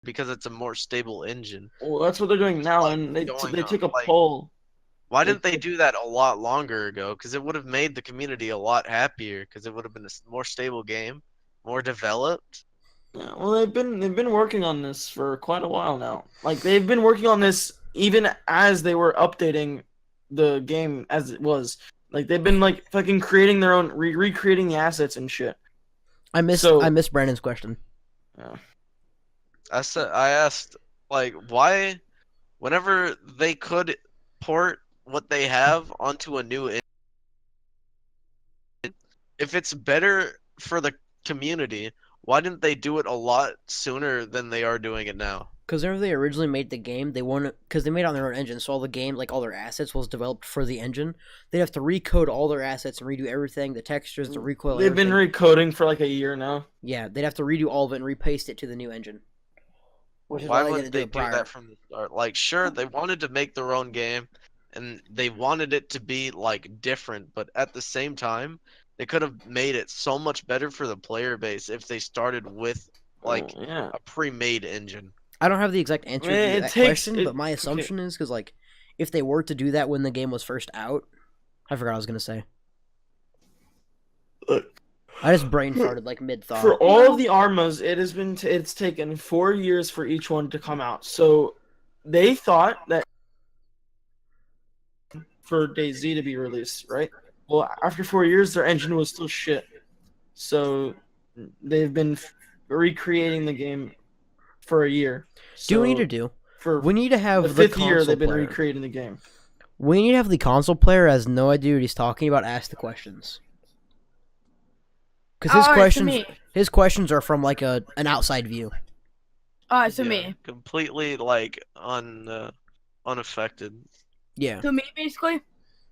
because it's a more stable engine. Well, that's what they're doing now, Like and they going they up, took a like poll. why They didn't they do that a lot longer ago? Because it would have made the community a lot happier. Because it would have been a more stable game, more developed. Yeah, well, they've been working on this for quite a while now. Like they've been working on this even as they were updating the game as it was. Like they've been like fucking creating their own recreating the assets and shit. I So missed Brandon's question. yeah. I asked like why, whenever they could port what they have onto a new engine, if it's better for the community, why didn't they do it a lot sooner than they are doing it now? Because whenever they originally made the game, they wanted because they made it on their own engine, so all the game, like all their assets, was developed for the engine. They'd have to recode all their assets and redo everything, the textures, the recoil. They've been everything. recoding for like a year now. Yeah, they'd have to redo all of it and repaste it to the new engine. Which is Why why they wouldn't didn't do they it do prior. that from the start? Like, sure, they wanted to make their own game, and they wanted it to be like different, but at the same time, they could have made it so much better for the player base if they started with Oh like yeah. a pre-made engine. I don't have the exact answer to It that takes question, it. but my Okay. assumption is because like if they were to do that when the game was first out, I forgot what I was gonna say. Look, I just brain farted like mid thought. for all of the armas, it's taken 4 years for each one to come out. So they thought that for dayz to be released, right? Well, after 4 years, their engine was still shit. So they've been recreating the game for a year. Do we need So to do? for We need to have the the fifth year, console they've been player. recreating the game. We need to have the console player has no idea what he's talking about. Ask the questions because All right, to me. his questions are from like an outside view. All right, to Yeah, me. completely like unaffected. Yeah, To me, basically.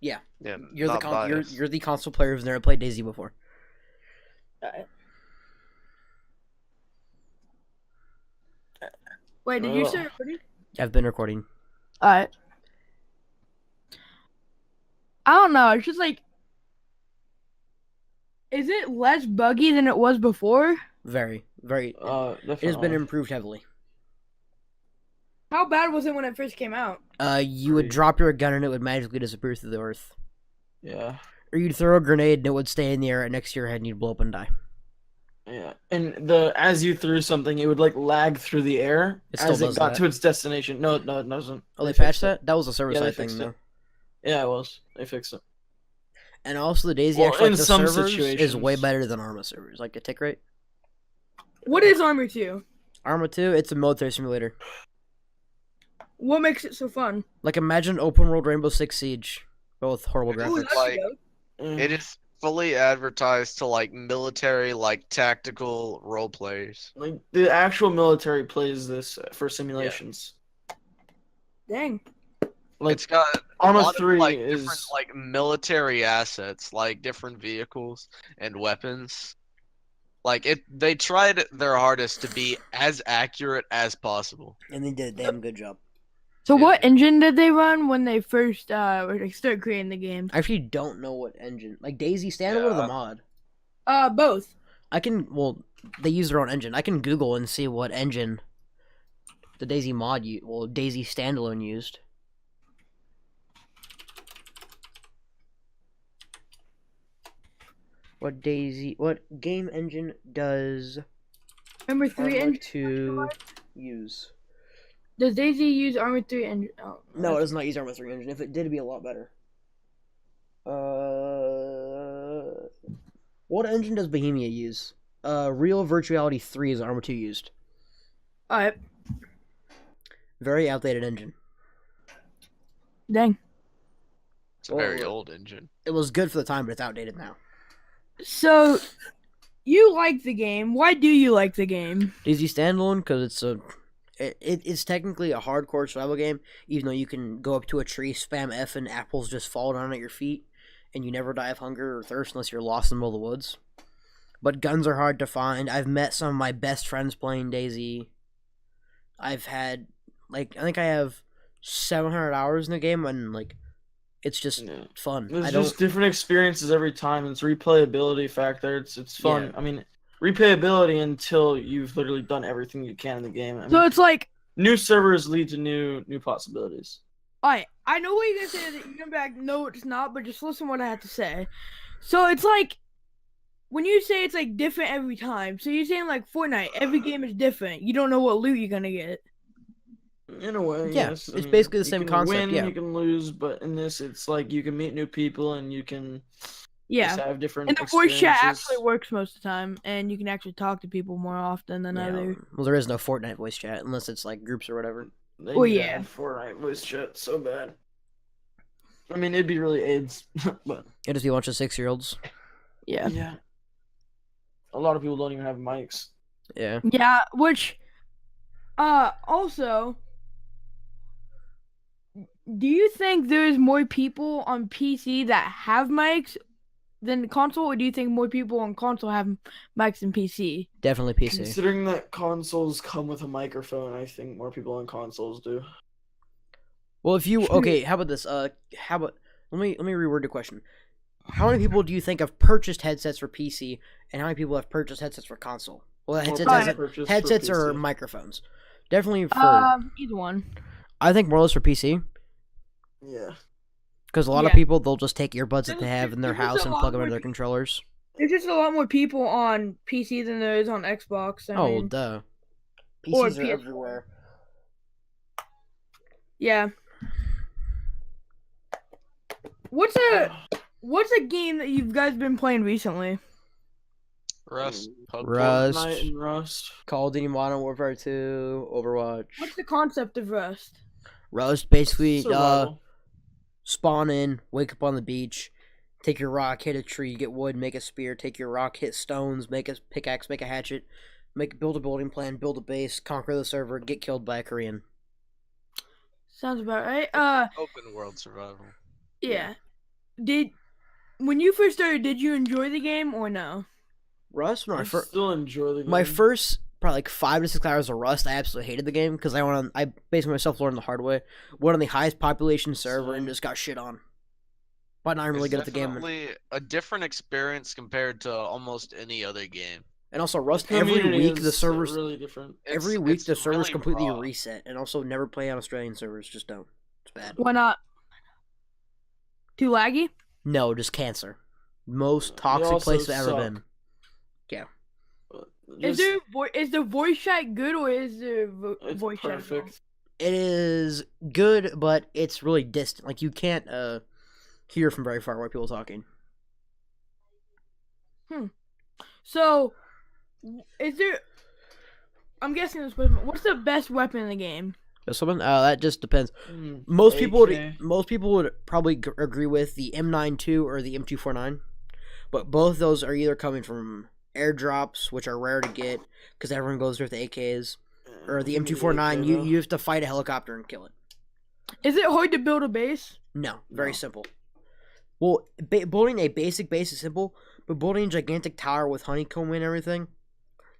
Yeah, you're not biased. you're the console player who's never played dayz before. Wait, did you start recording? I've been recording. All right. I don't know. It's just like, is it less buggy than it was before? Very. It has been Definitely. improved heavily. How bad was it when it first came out? You would drop your gun and it would magically disappear through the earth. Yeah. Or you'd throw a grenade and it would stay in the air right next to your head and you'd blow up and die. Yeah, and as you threw something, it would like lag through the air It still as it does got that. to its destination. No, it doesn't. Oh, they fixed patched it. that? That was a server Yeah, they side thing, fixed though. it. Yeah, it was. They fixed it. And also, the dayz Well, actually, in like, the some servers is situations. way better than Arma servers. Like, the tick rate. What is Armor 2? Arma 2, it's a military simulator. What makes it so fun? Like, imagine open world Rainbow Six Siege, but with horrible Ooh, graphics. that's like dope. it is fully advertised to like military, like tactical role players. Like the actual military plays this for simulations. Dang. Like It's got a Arma lot 3 of like is different like military assets, like different vehicles and weapons. Like they tried their hardest to be as accurate as possible. And they did a damn good job. So Yeah. what engine did they run when they first started creating the game? I actually don't know what engine. Like, dayz standalone or the Yeah. mod? Both. I can, well, they use their own engine. I can Google and see what engine the dayz mod, dayz standalone used. What game engine does Armor 3 Arma engine? 2 use? Does dayz use Armor 3 engine? Oh, No, it does not use Arma 3 engine. If it did, it'd be a lot better. What engine does Bohemia use? Real Virtuality 3 is Arma 2 used. Alright. Very outdated engine. Dang. It's a very old engine. It was good for the time, but it's outdated now. So, you like the game. Why do you like the game? dayz standalone because it's technically a hardcore survival game, even though you can go up to a tree, spam F, and apples just fall down at your feet, and you never die of hunger or thirst unless you're lost in the middle of the woods. But guns are hard to find. I've met some of my best friends playing dayz. I've had, like, I think I have 700 hours in the game, and, like, it's just fun. There's just different experiences every time. It's replayability factor. It's fun. Yeah. I mean, replayability until you've literally done everything you can in the game. I So mean, it's like, new servers lead to new possibilities. alright, I know what you're gonna say. That you're gonna be like, no, it's not. But just listen to what I have to say. So it's like, when you say it's like different every time. So you're saying like Fortnite, every game is different. You don't know what loot you're gonna get. In a way, Yeah, yes. it's basically the same you can concept, Win, yeah. you can lose, but in this, it's like you can meet new people and you can Yeah. just have different And the voice chat experiences. actually works most of the time, and you can actually talk to people more often than Yeah. other. Well, there is no Fortnite voice chat unless it's like groups or whatever. They Oh, need to yeah. add Fortnite voice chat so bad. I mean, it'd be really AIDS, but It is a bunch of 6-year-olds. Yeah. yeah. A lot of people don't even have mics. Yeah. Yeah, which, also, do you think there's more people on PC that have mics than console, or do you think more people on console have mics than PC? Definitely PC. Considering that consoles come with a microphone, I think more people on consoles do. Well, if you okay, how about this? How about let me reword the question. How many people do you think have purchased headsets for PC, and how many people have purchased headsets for console? Well, headsets for or PC. microphones. Definitely for Either one. I think more or less for PC, Yeah. because a lot of Yeah. people they'll just take earbuds that they have in their There's house a and lot plug them more into their people- controllers. There's just a lot more people on PC than there is on Xbox. I Oh, mean, duh. Or PCs are PS4. everywhere. yeah. What's a game that you guys been playing recently? Rust. PUBG. Rust. Fortnite and Rust. Call of Duty Modern Warfare 2, Overwatch. What's the concept of Rust? Rust basically Survival. spawn in, wake up on the beach, take your rock, hit a tree, get wood, make a spear, take your rock, hit stones, make a pickaxe, make a hatchet, build a building plan, build a base, conquer the server, get killed by a Korean. Sounds about right. Open world survival. Yeah. When you first started, did you enjoy the game or no? Rust, I still enjoy the game. my first probably like 5 to 6 hours of Rust, I absolutely hated the game because I basically myself learned the hard way. Went on the highest population server and just got shit on. But now I'm really It's good at the game. definitely a different experience compared to almost any other game. And also Rust, The every community week the is servers really different. every It's- week it's the servers really completely raw. reset. And also never play on Australian servers, just don't. It's bad. Why not? Too laggy? No, just cancer. Most They toxic also place I've ever suck. been. Is the voice chat good or is the It's voice chat perfect. It is good, but it's really distant. Like you can't hear from very far away people talking. So, is there? I'm guessing this was. What's the best weapon in the game? Someone that just depends. Mm, Most people AK. would probably agree with the M92 or the M249, but both of those are either coming from airdrops, which are rare to get because everyone goes there with the AKs, or the Give me the M249. AK, You though. you have to fight a helicopter and kill it. Is it hard to build a base? No, very No. simple. Well, building a basic base is simple, but building a gigantic tower with honeycomb and everything,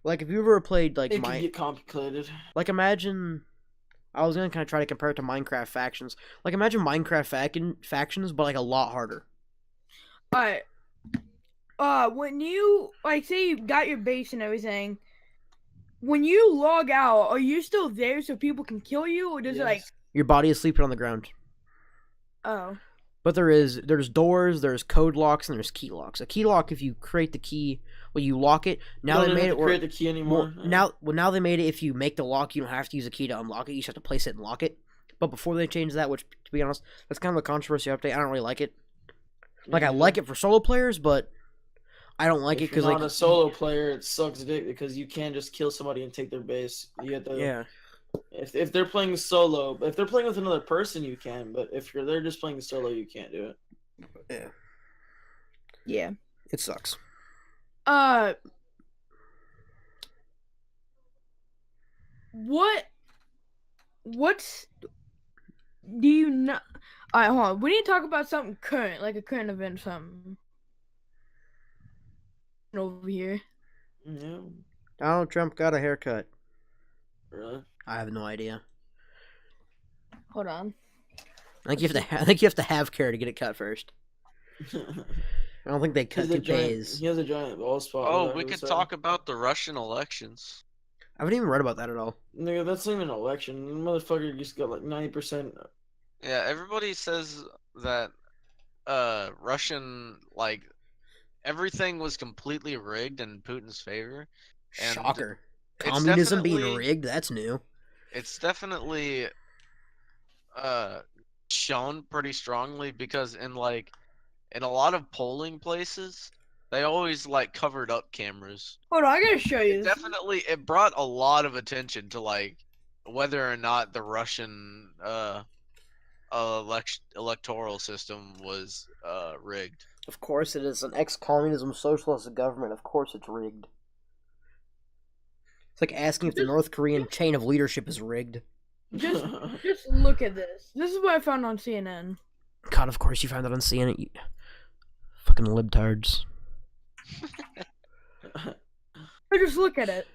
like if you ever played like It can get complicated. like imagine, I was gonna kind of try to compare it to Minecraft factions. Like imagine Minecraft factions, but like a lot harder. Alright. When you say you got your base and everything, when you log out, are you still there so people can kill you, or does it Yes. Your body is sleeping on the ground. oh? But there's doors, there's code locks, and there's key locks. A key lock, if you create the key, well, you lock it. Now You they don't made have it to where create the key anymore. now they made it. If you make the lock, you don't have to use a key to unlock it. You just have to place it and lock it. But before they changed that, which to be honest, that's kind of a controversy update. I don't really like it. Like I like it for solo players, but I don't like it If because you're like not a solo player, it sucks dick because you can't just kill somebody and take their base. You have to. yeah. If they're playing solo, if they're playing with another person, you can. But if they're just playing solo, you can't do it. Yeah. It sucks. What's do you know? Alright, hold on. We need to talk about something current, like a current event, something over here. Yeah, Donald Trump got a haircut. really. I have no idea. Hold on. I think you have to have care to get it cut first. I don't think they cut He toupees. has a giant ball spot. Oh, on we the could side. talk about the Russian elections. I haven't even read about that at all. Nigga, that's not even an election. The motherfucker just got like 90%. Yeah, everybody says that Russian everything was completely rigged in Putin's favor. And Shocker. it's Communism being definitely- rigged? That's new. It's definitely shown pretty strongly because in a lot of polling places, they always covered up cameras. Hold on, I gotta show you It this. definitely it brought a lot of attention to whether or not the Russian electoral system was rigged. Of course it is an ex-communism socialist government. Of course it's rigged. It's like asking if the North Korean chain of leadership is rigged. Just look at this. This is what I found on CNN. God, of course you found that on CNN. You fucking libtards. But just look at it.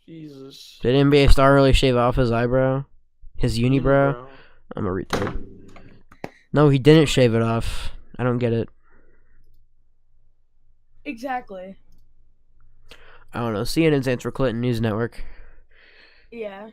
Jesus. Did NBA star really shave off his eyebrow? His unibrow? I'm a retard. No, he didn't shave it off. I don't get it. Exactly. I don't know. CNN's answer Clinton News Network. Yeah.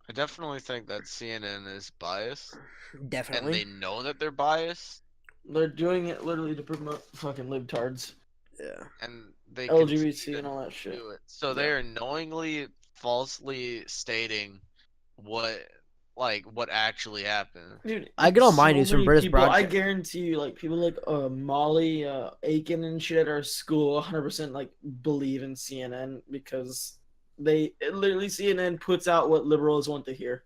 I definitely think that CNN is biased, and Definitely. they know that they're biased, They're doing it literally to promote fucking libtards. Yeah. and they LGBT continue and all that to shit. do it. So they're knowingly, falsely stating what actually happened. Dude, I get all my so news from many British people, I broadcast. guarantee you, people like Molly Aiken and shit at our school 100% believe in CNN because literally CNN puts out what liberals want to hear.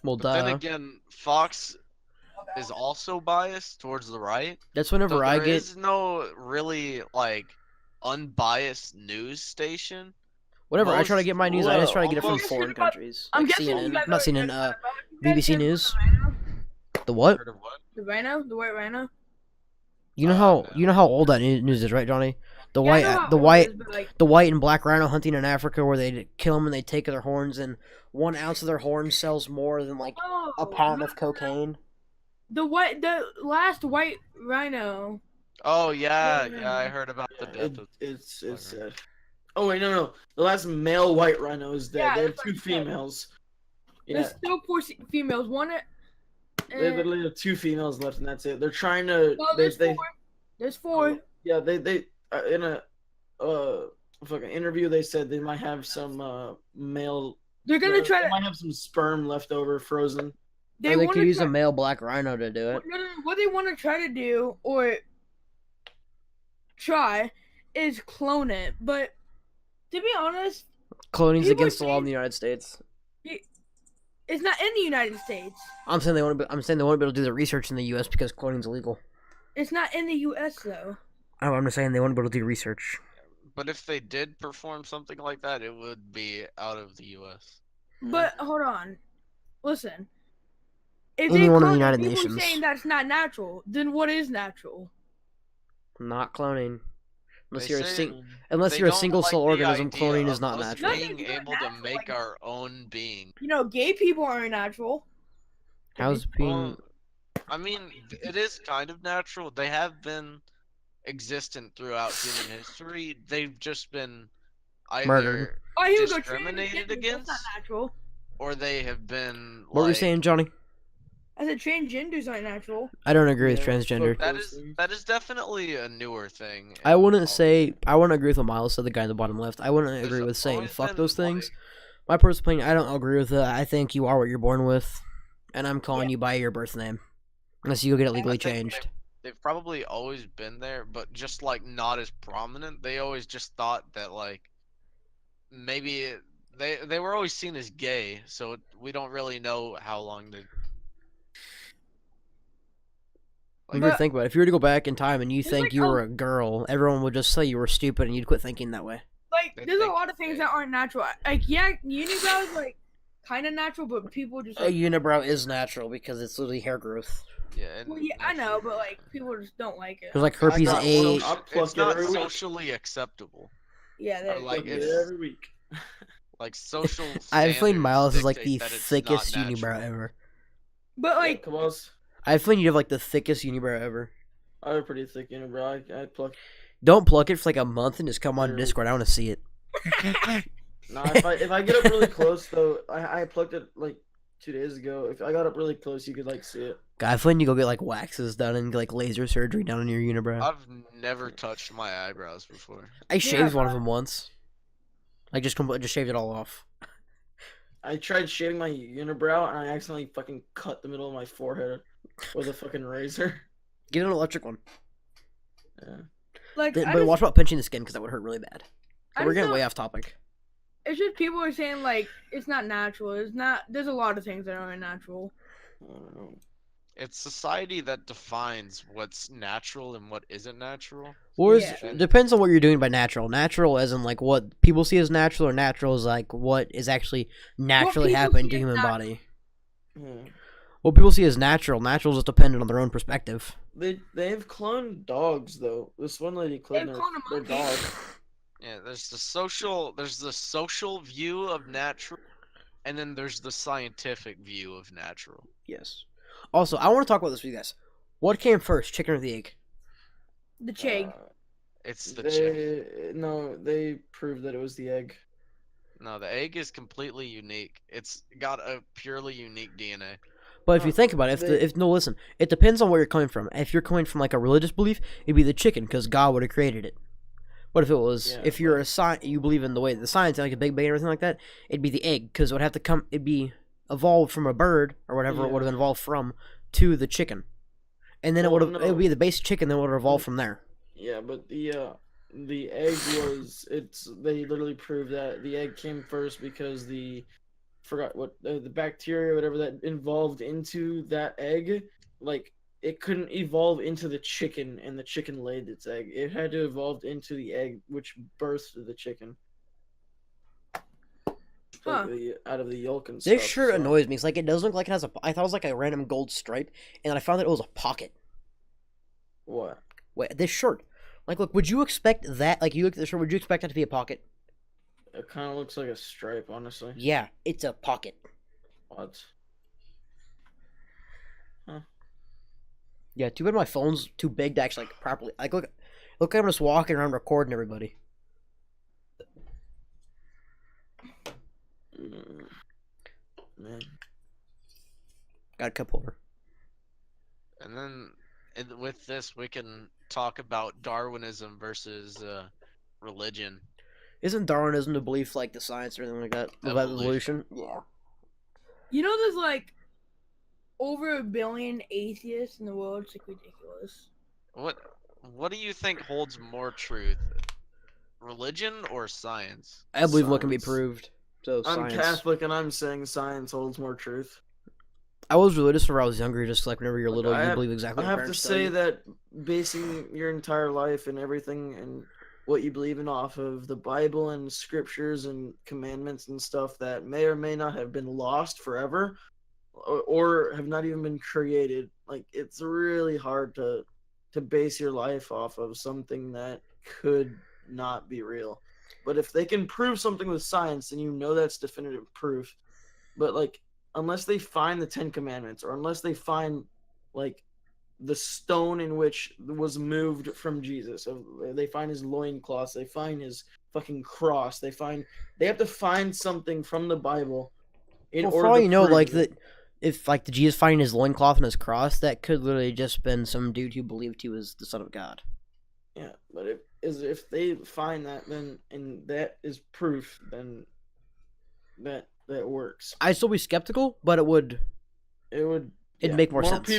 Well, But then duh. again, Fox is also biased towards the right. That's So whenever I there get. is no really unbiased news station. Whenever I try to most- get my news, I just try to get it from almost- foreign countries. I'm Like guessing you CNN. guys Not already CNN, heard about it. You guys BBC heard about News. The rhino? The what? Heard of what? The rhino? The white rhino? You know No. how old that news is, right, Johnny? The Yeah, I know how white, old it is, but, the white and black rhino hunting in Africa, where they kill them and they take their horns, and 1 ounce of their horn sells more than oh, a pound no, of cocaine. the last white rhino. Oh yeah, Yeah, yeah, I heard about the death of. It's Okay. sad. Oh wait, no. The last male white rhino is dead. Yeah, they have that's two what I said. females. There's Yeah, still 4 females. One. they literally have 2 females left, and that's it. They're trying to. No, they, there's they, 4. There's 4. Yeah, they in a fucking interview they said they might have some male. They're gonna try They to. might have some sperm left over, frozen. They Or they want could to use try, a male black rhino to do it. no, what they want to try to do or try is clone it. But to be honest, Cloning's People against the law in say- the United States. it's not in the United States. I'm saying they won't be able to do the research in the U.S. because cloning's illegal. It's not in the U.S. though. Oh, I'm just saying they won't be able to do research. But if they did perform something like that, it would be out of the U.S. But hold on, listen. If Anyone in the clone it, United people Nations. saying that's not natural, then what is natural? Not cloning. Unless They you're a say unless they you're a don't single like cell the organism, idea cloning of is not us natural. Nothing being good able to natural, make like- our own being. You know, gay people aren't natural. How's being Well, I mean, it is kind of natural. They have been existent throughout human history. They've just been either Murdered. Oh, here we go. discriminated Transgenders, that's against? not natural. or they have been what were you saying, Johnny? I said transgenders aren't natural. I don't agree with Yeah, transgender. fuck. That is definitely a newer thing. I in wouldn't all say this. I wouldn't agree with what Miles said, the guy in the bottom left. I wouldn't There's agree with saying always fuck been, those things. like- My personal opinion, I don't agree with it. I think you are what you're born with, and I'm calling you by your birth name, unless you go get it legally I think changed. They've probably always been there, but just not as prominent. They always just thought that maybe they were always seen as gay, so we don't really know how long they. When you But- think about it, if you were to go back in time and you There's think like you a- were a girl, everyone would just say you were stupid and you'd quit thinking that way. Like, They there's a think lot of things they- that aren't natural. Like, yeah, unibrows kind of natural, but people just A unibrow is natural because it's literally hair growth. Yeah, and well, yeah, I know, but people just don't like it. There's like herpes got A. one. I'll pluck It's it not every week. socially acceptable. Yeah, Or, like, Fuck it it's- every week. Social. I find standards Miles is like the dictate that it's thickest not unibrow natural. ever. but Come on. I feel like you have like the thickest unibrow ever. I have a pretty thick unibrow. I pluck. Don't pluck it for like a month and just come on Literally. Discord. I want to see it. Nah, if I get up really close though, I plucked it like 2 days ago. If I got up really close, you could like see it. God, I feel like you go get like waxes done and like laser surgery done on your unibrow. I've never touched my eyebrows before. I shaved one of them once. Like just shaved it all off. I tried shaving my unibrow and I accidentally fucking cut the middle of my forehead with a fucking razor. Get an electric one. Yeah. Like, But watch about pinching the skin because that would hurt really bad. I We're just getting don't- way off topic. It's just people are saying like it's not natural. It's not. There's a lot of things that aren't natural. I don't know. It's society that defines what's natural and what isn't natural. Or Yeah. it depends on what you're doing by natural. Natural as in like what people see as natural, or natural is like what is actually naturally people happening see to as human natural. body. Yeah. What people see as natural is just dependent on their own perspective. They've cloned dogs though. This one lady cloned They've their, cloned a their monkey. dog. Yeah, there's the social view of natural, and then there's the scientific view of natural. Yes. Also, I want to talk about this with you guys. What came first, chicken or the egg? The chig. It's the chick. They proved that it was the egg. No, the egg is completely unique. It's got a purely unique DNA. But if you think about it, listen, it depends on where you're coming from. If you're coming from like a religious belief, it'd be the chicken because God would have created it. What if it was? Yeah, if you're you believe in the way the science, like a Big Bang and everything like that, it'd be the egg because it would have to come. It'd be evolved from a bird or whatever it would have evolved from to the chicken, and then it would be the base chicken. Then it would have evolved from there. Yeah, but the egg was they literally proved that the egg came first because the bacteria or whatever that involved into that egg, like it couldn't evolve into the chicken and the chicken laid its egg. It had to evolve into the egg which birthed the chicken. Huh. Like out of the yolk and This stuff. shirt so- annoys me. It's like it doesn't look like it has a. I thought it was like a random gold stripe, and then I found that it was a pocket. What? Wait, this shirt. Like, look, would you expect that? Like, you look at the shirt, would you expect that to be a pocket? It kind of looks like a stripe, honestly. Yeah, it's a pocket. What? Yeah, too bad my phone's too big to actually like properly. Like, look, I'm just walking around recording everybody. Man. Got a cup holder. And then with this, we can talk about Darwinism versus religion. Isn't Darwinism the belief like the science or anything like that about evolution? Yeah. You know, there's like over 1 billion atheists in the world. It's like ridiculous. What do you think holds more truth, religion or science? I believe what can be Science. proved. So I'm science. Catholic and I'm saying science holds more truth. I was religious when I was younger, just like whenever you're little, I you have- believe exactly I what your have to parents tell say you. that basing your entire life and everything and what you believe in off of the Bible and scriptures and commandments and stuff that may or may not have been lost forever or have not even been created, like it's really hard to base your life off of something that could not be real. But if they can prove something with science, then you know that's definitive proof. But like unless they find the 10 commandments or unless they find like the stone in which was moved from Jesus, they find his loincloths, they find his fucking cross, they have to find something from the Bible in Well, order for all to you know, prove like it. that, if like the Jesus finding his loincloth and his cross, that could literally just been some dude who believed he was the son of God. Yeah, but if they find that, then and that is proof, then that works. I'd still be skeptical, but it would. It'd make more sense.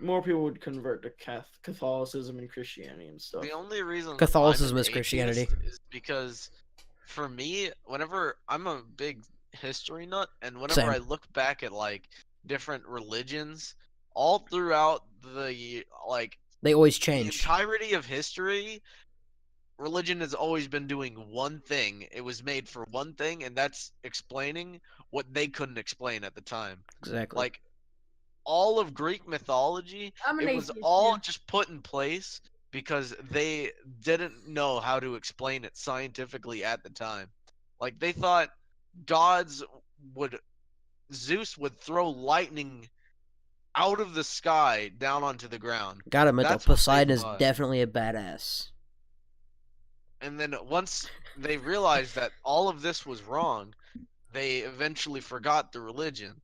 More people would convert to Catholicism and Christianity and stuff. The only reason Catholicism I'm is an Christianity. atheist is because for me, whenever I'm a big history nut, and whenever Same. I look back at like different religions, all throughout They always the change. entirety of history, religion has always been doing one thing. It was made for one thing, and that's explaining what they couldn't explain at the time. Exactly. Like all of Greek mythology, I'm an it was atheist, all yeah. just put in place because they didn't know how to explain it scientifically at the time. Like they thought Zeus would throw lightning out of the sky down onto the ground. Gotta admit though, That's what they Poseidon is thought. definitely a badass. And then once they realized that all of this was wrong, they eventually forgot the religion.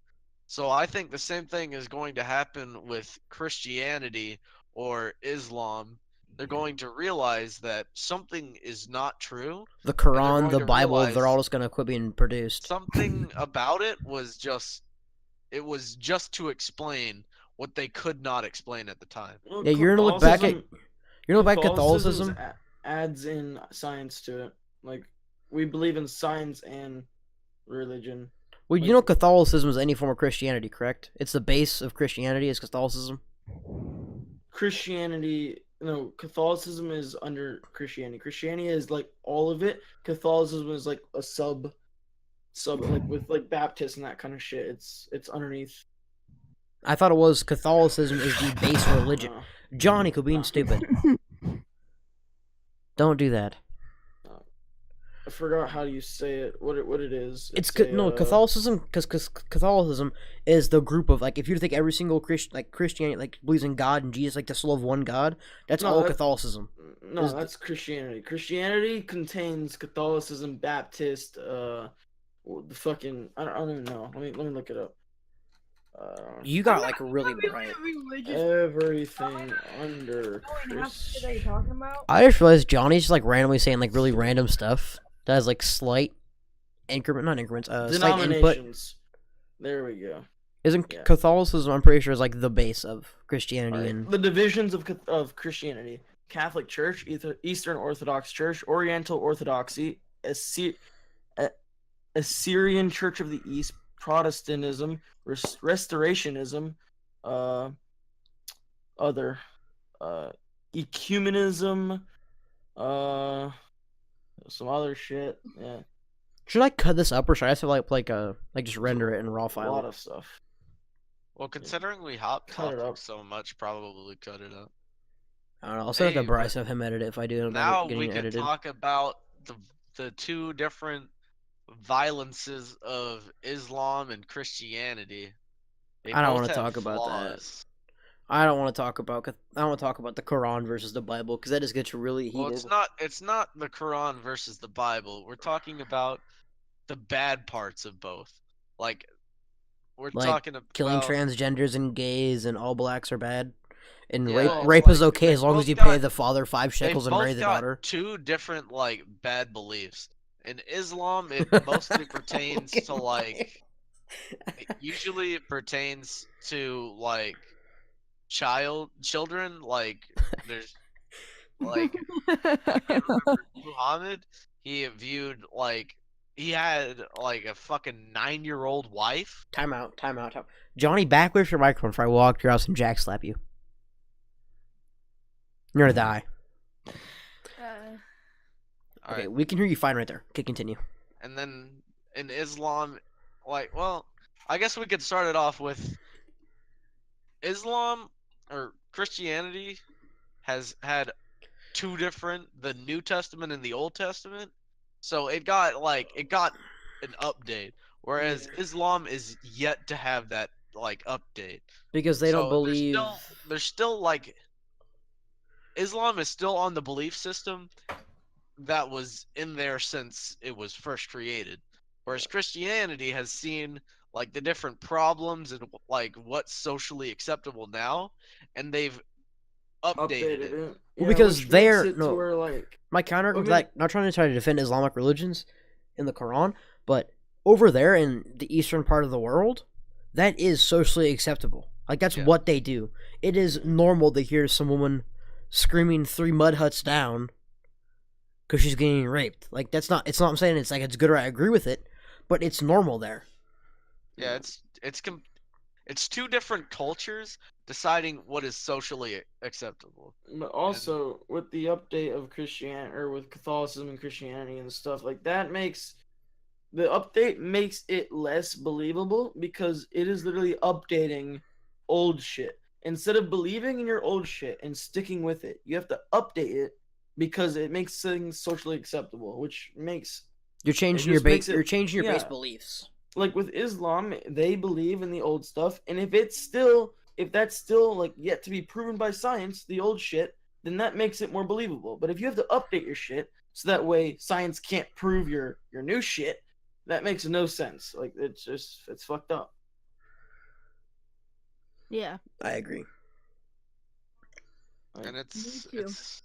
So I think the same thing is going to happen with Christianity or Islam. They're going to realize that something is not true. The And they're Quran, going the to Bible, they're realize all just gonna quit being produced. something about it was just to explain what they could not explain at the time. Well, Yeah, you're gonna look back at Catholicism Catholicism. adds in science to it. Like we believe in science and religion. Well, you know Catholicism is any form of Christianity, correct? It's the base of Christianity is Catholicism. Christianity, no, Catholicism is under Christianity. Christianity is like all of it. Catholicism is like a sub like with like Baptist and that kind of shit. It's underneath. I thought it was Catholicism is the base religion. No. Johnny, quit being stupid. Don't do that. I forgot how you say it. What it is. Catholicism, because Catholicism is the group of like if you think every single Christianity like believes in God and Jesus like the soul of one God. That's all Catholicism. No, that's Christianity. Christianity contains Catholicism, Baptist, the fucking I don't even know. Let me look it up. You got like really bright. Everything under That you're talking about? I just realized Johnny's just like randomly saying like really random stuff that has like slight slight input. denominations. There we go. Isn't Yeah. Catholicism? I'm pretty sure is like the base of Christianity Alright, and the divisions of Christianity: Catholic Church, Eastern Orthodox Church, Oriental Orthodoxy, Assyrian Church of the East, Protestantism, Restorationism, other, ecumenism, some other shit. Yeah, should I cut this up or should I just have like just render it in raw a file? lot of stuff. Well, considering we hot Cut it topic up. so much, probably cut it up. I don't know. I'll send it to Hey, Bryce and have him edit it if I do. Now getting we it can edited. talk about the two different violences of Islam and Christianity. They I don't both wanna have talk about that. flaws. I don't want to talk about the Quran versus the Bible because that just gets really heated. Well, it's not the Quran versus the Bible. We're talking about the bad parts of both. Like we're Like, talking about killing transgenders and gays and all blacks are bad, and Yeah, rape like, is okay they as long as both you got- pay the father 5 They've shekels and marry both the got daughter. two different like bad beliefs. In Islam, it mostly pertains to like usually it pertains to like children. Like there's like I remember Muhammad. He had like a fucking 9-year-old wife. Time out. Johnny, back with your microphone before I walk your house and jack slap you. You're gonna die. All Okay, right. we can hear you fine right there. Okay, continue. And then in Islam, I guess we could start it off with Islam or Christianity has had two different, the New Testament and the Old Testament. So it got an update, whereas Islam is yet to have that like update. Because they don't So believe. there's still like Islam is still on the belief system that was in there since it was first created, whereas Christianity has seen like the different problems and like what's socially acceptable now, and they've updated it. Well, Well, because which they're- makes it no. to where, like, My counter I mean- that not trying to try to defend Islamic religions in the Quran, but over there in the eastern part of the world, that is socially acceptable. Like that's Yeah. what they do. It is normal to hear some woman screaming 3 mud huts down because she's getting raped. Like that's not. It's not. I'm saying it's like it's good or I agree with it, but it's normal there. Yeah, it's two different cultures deciding what is socially acceptable. But also with the update of Christianity or with Catholicism and Christianity and stuff like that the update makes it less believable because it is literally updating old shit. Instead of believing in your old shit and sticking with it, you have to update it because it makes things socially acceptable, which makes You're changing It your just makes base. it- You're changing your base yeah. beliefs. like with Islam, they believe in the old stuff, and if it's still if that's still like yet to be proven by science, the old shit, then that makes it more believable. But if you have to update your shit so that way science can't prove your new shit, that makes no sense. Like it's fucked up. Yeah. I agree. And Me too. it's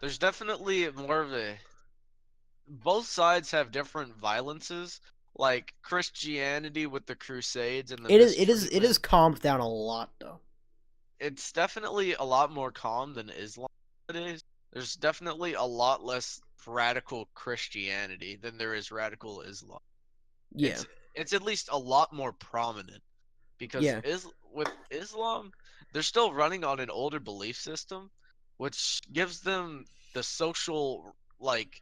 there's definitely more of a both sides have different violences, like Christianity with the Crusades and the It is mistreatment. calmed down a lot though. It's definitely a lot more calm than Islam nowadays. There's definitely a lot less radical Christianity than there is radical Islam. Yeah. It's at least a lot more prominent because Yeah. with Islam, they're still running on an older belief system, which gives them the social like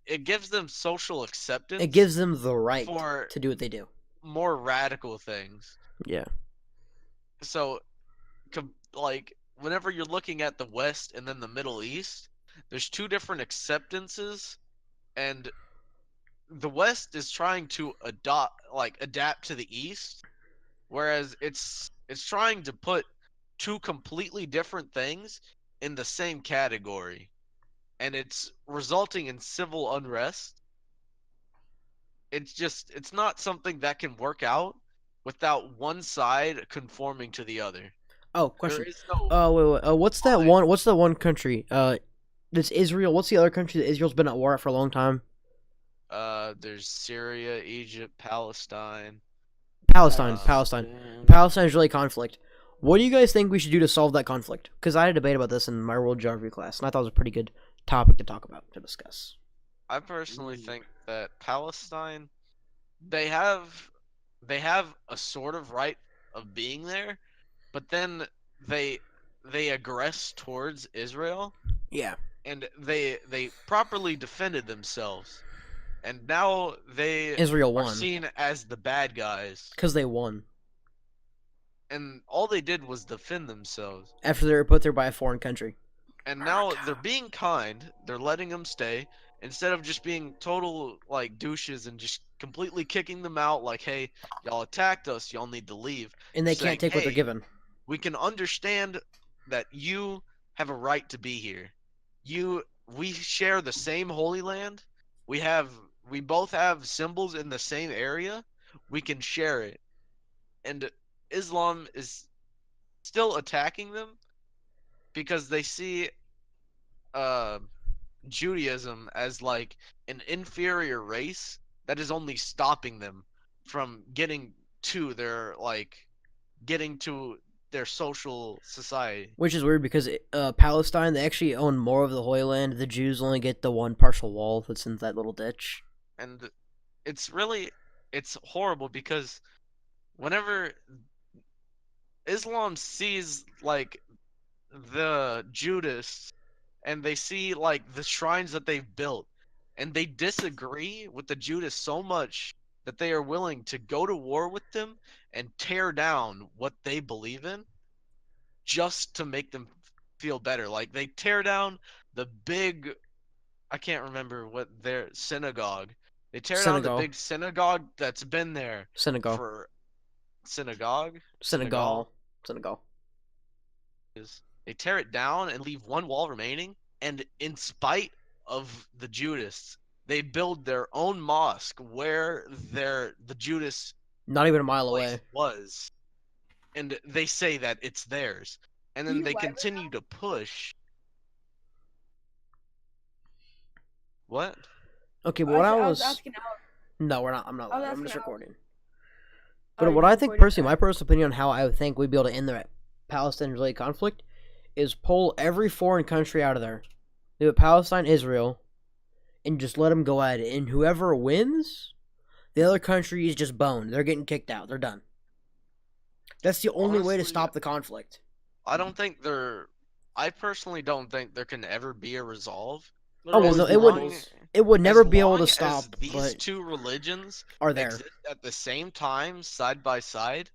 it gives them social acceptance It gives them the right for to do what they do. more radical things. Yeah. So, like, whenever you're looking at the West and then the Middle East, there's two different acceptances, and the West is trying to adapt to the East, whereas it's trying to put two completely different things in the same category, and it's resulting in civil unrest. It's not something that can work out without one side conforming to the other. Oh, There question. is no Wait. What's that fine. one? What's the one country? This Israel. What's the other country that Israel's been at war at for a long time? There's Syria, Egypt, Palestine. Palestine. Uh, Palestine. Palestine is really conflict. What do you guys think we should do to solve that conflict? Because I had a debate about this in my world geography class, and I thought it was a pretty good topic to talk about to discuss. I personally think that Palestine, they have they have a sort of right of being there, but then they they aggress towards Israel, Yeah. and they properly defended themselves, and now they Israel are won seen as the bad guys, because they won and all they did was defend themselves. after they were put there by a foreign country. And now they're being kind, they're letting them stay instead of just being total like douches and just completely kicking them out like, hey, y'all attacked us, y'all need to leave. And They're they can't saying, take what they're hey, given. we can understand that you have a right to be here. We share the same Holy Land. We both have symbols in the same area. We can share it. And Islam is still attacking them because they see uh Judaism as like an inferior race that is only stopping them from getting to their social society. Which is weird because Palestine, they actually own more of the Holy Land. The Jews only get the one partial wall that's in that little ditch. And it's horrible because whenever Islam sees like the Judas and they see like the shrines that they've built and they disagree with the Judas so much that they are willing to go to war with them and tear down what they believe in just to make them feel better. Like they tear down the big I can't remember what their synagogue. They tear down the Senegal. big synagogue that's been there Senegal. for synagogue. Senegal. Senegal. Is they tear it down and leave one wall remaining, and in spite of the Judas, they build their own mosque where the Judas Not even a mile place away. was, and they say that it's theirs, and then You they white continue to push. What? Okay, but what I I was was asking Alex. no, we're not. I'm not. I was Live. I'm asking just Alex. recording. Oh, But what you're I think recording? personally, my personal opinion on how I would think we'd be able to end the Palestine-Israeli conflict is pull every foreign country out of there, do it Palestine, Israel, and just let them go at it. And whoever wins, the other country is just boned. They're getting kicked out. They're done. That's the only way to Honestly, stop the conflict. I personally don't think there can ever be a resolve. Oh well, As no, long- it would never as be able to long stop. as these But two religions are there? exist at the same time, side by side,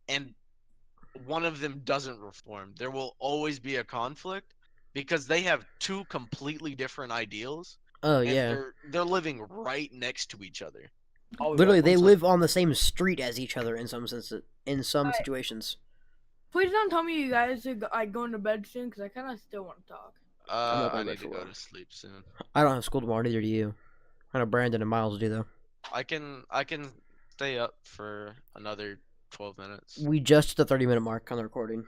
and one of them doesn't reform, there will always be a conflict because they have two completely different ideals, Oh and yeah. they're living right next to each other. Oh, yeah, Literally, they one live on the same street as each other in some sense. In some Right. situations. Please don't tell me you guys are going to bed soon, because I kind of still want to talk. I'm not I going to bed need to for go work. to sleep soon. I don't have school tomorrow, neither do you. I know Brandon and Miles do though. I can stay up for another 12 minutes. We just hit the 30-minute mark on the recording.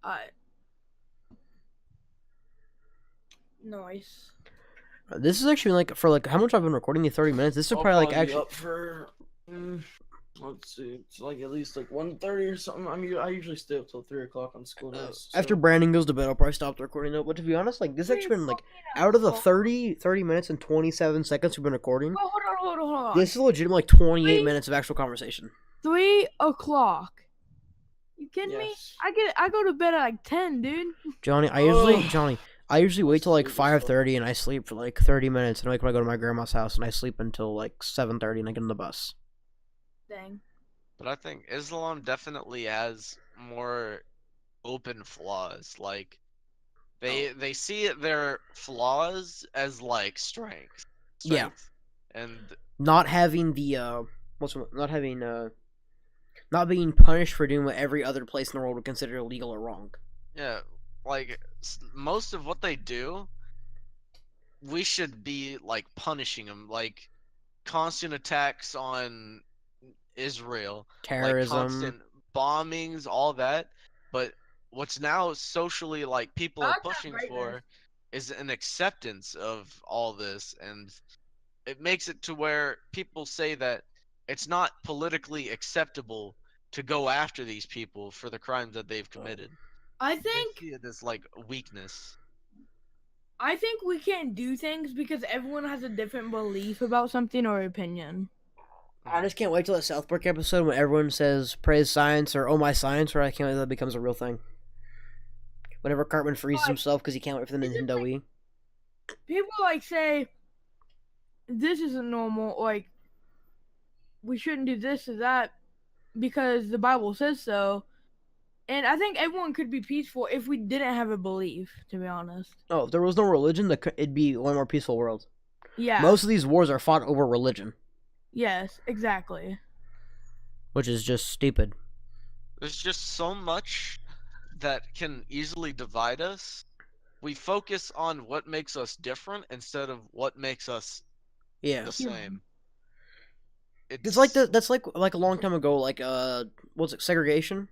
Alright. Nice. This is actually like for like how much I've been recording the 30 minutes. This is probably like be actually up for. Let's see. It's like at least like 1:30 or something. I usually stay up till 3 o'clock on school days. after so- Brandon goes to bed, I'll probably stop the recording though. But to be honest, like this has actually been like out of the 30 minutes and 27 seconds we've been recording. Oh, hold on. This is legit like 28 Wait. minutes of actual conversation. 3 o'clock. You kidding me? Yes. I go to bed at like 10, dude. Johnny, I usually wait till like 5:30 and I sleep for like 30 minutes and I wake when I go to my grandma's house and I sleep until like 7:30 and I get on the bus. Dang. But I think Islam definitely has more open flaws. Like they see their flaws as like strengths. Yeah. And Not having the not being punished for doing what every other place in the world would consider illegal or wrong. yeah, like most of what they do, we should be like punishing them, like constant attacks on Israel, like Terrorism. constant bombings, all that. But what's now socially like people I are like that pushing brightness. for is an acceptance of all this, and it makes it to where people say that it's not politically acceptable to go after these people for the crimes that they've committed. I They think see it as like a weakness. we can't do things because everyone has a different belief about something or opinion. I just can't wait till the South Park episode when everyone says praise science or oh my science, or I can't wait till that becomes a real thing. Whenever Cartman freezes Like, himself because he can't wait for the it's just Nintendo Wii. People like say this isn't normal, like we shouldn't do this or that because the Bible says so. And I think everyone could be peaceful if we didn't have a belief, to be honest. Oh, if there was no religion, it'd be a more peaceful world. Yeah. Most of these wars are fought over religion, Yes, exactly. which is just stupid. There's just so much that can easily divide us. We focus on what makes us different instead of what makes us Yeah. the same. It's like that's like a long time ago, like what's it, segregation?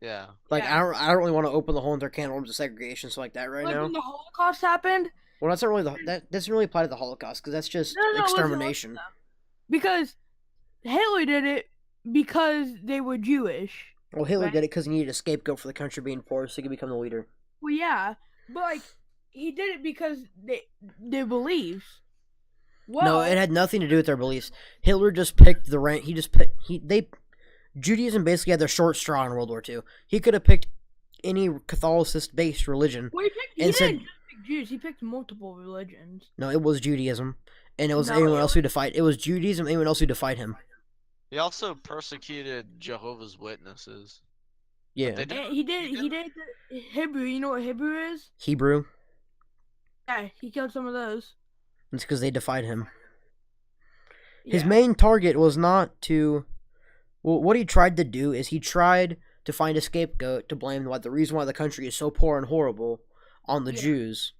Yeah. Like Yeah. I don't really want to open the whole entire can of worms of segregation, so like that right Like now. when the Holocaust happened, Well, that's not really that doesn't really apply to the Holocaust because that's just No, listen, extermination. listen. because Hitler did it because they were Jewish. Well, Hitler Right. did it because he needed a scapegoat for the country being poor, so he could become the leader. Well, yeah, but like he did it because their beliefs. Well, No, it had nothing to do with their beliefs. Hitler just picked the rank. He just picked. Judaism basically had their short straw in World War II. He could have picked any Catholicist-based religion. Well, he and said- didn't just pick Jews. He picked multiple religions. No, it was Judaism, and it was No, anyone it else who defied. It was Judaism. Anyone else who defied him. He also persecuted Jehovah's Witnesses. Yeah, They And he did the Hebrew. You know what Hebrew is? Hebrew. Yeah, he killed some of those. It's because they defied him. His Yeah. main target was not to. Well, what he tried to do is he tried to find a scapegoat to blame the reason why the country is so poor and horrible on the Yeah. Jews,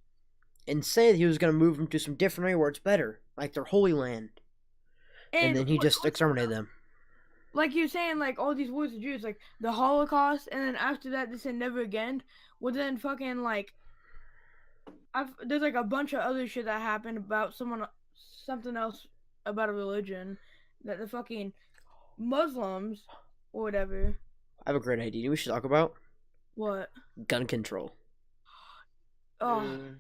and say that he was going to move them to some different area where it's better, like their Holy Land, and then he just exterminated them. Like you're saying, like all these wars of Jews, like the Holocaust, and then after that, they said never again. Well, then fucking like, there's like a bunch of other shit that happened about something else about a religion that the fucking Muslims or whatever. I have a great idea. We should talk about What? gun control. Oh,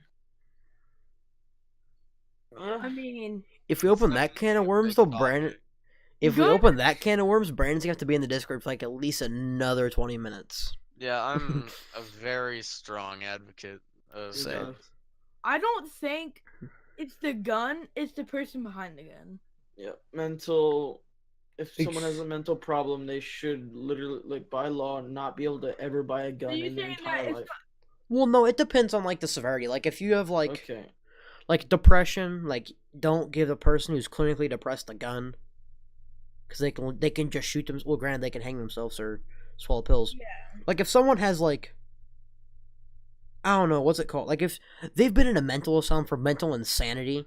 I mean, If we open that can of worms, though, Brandon. If we Gun- open that can of worms, Brandon's gonna have to be in the Discord for like at least another 20 minutes. Yeah, I'm a very strong advocate of Same. guns. I don't think it's the gun; it's the person behind the gun. Yeah, mental. If someone has a mental problem, they should literally, like by law, not be able to ever buy a gun you in their saying that entire it's life. Well, no, it depends on like the severity. Like if you have like Okay. like depression, like don't give the person who's clinically depressed a gun, because they can just shoot them. Well, granted, they can hang themselves or swallow pills. Yeah. Like if someone has like, I don't know what's it called. Like if they've been in a mental asylum for mental insanity,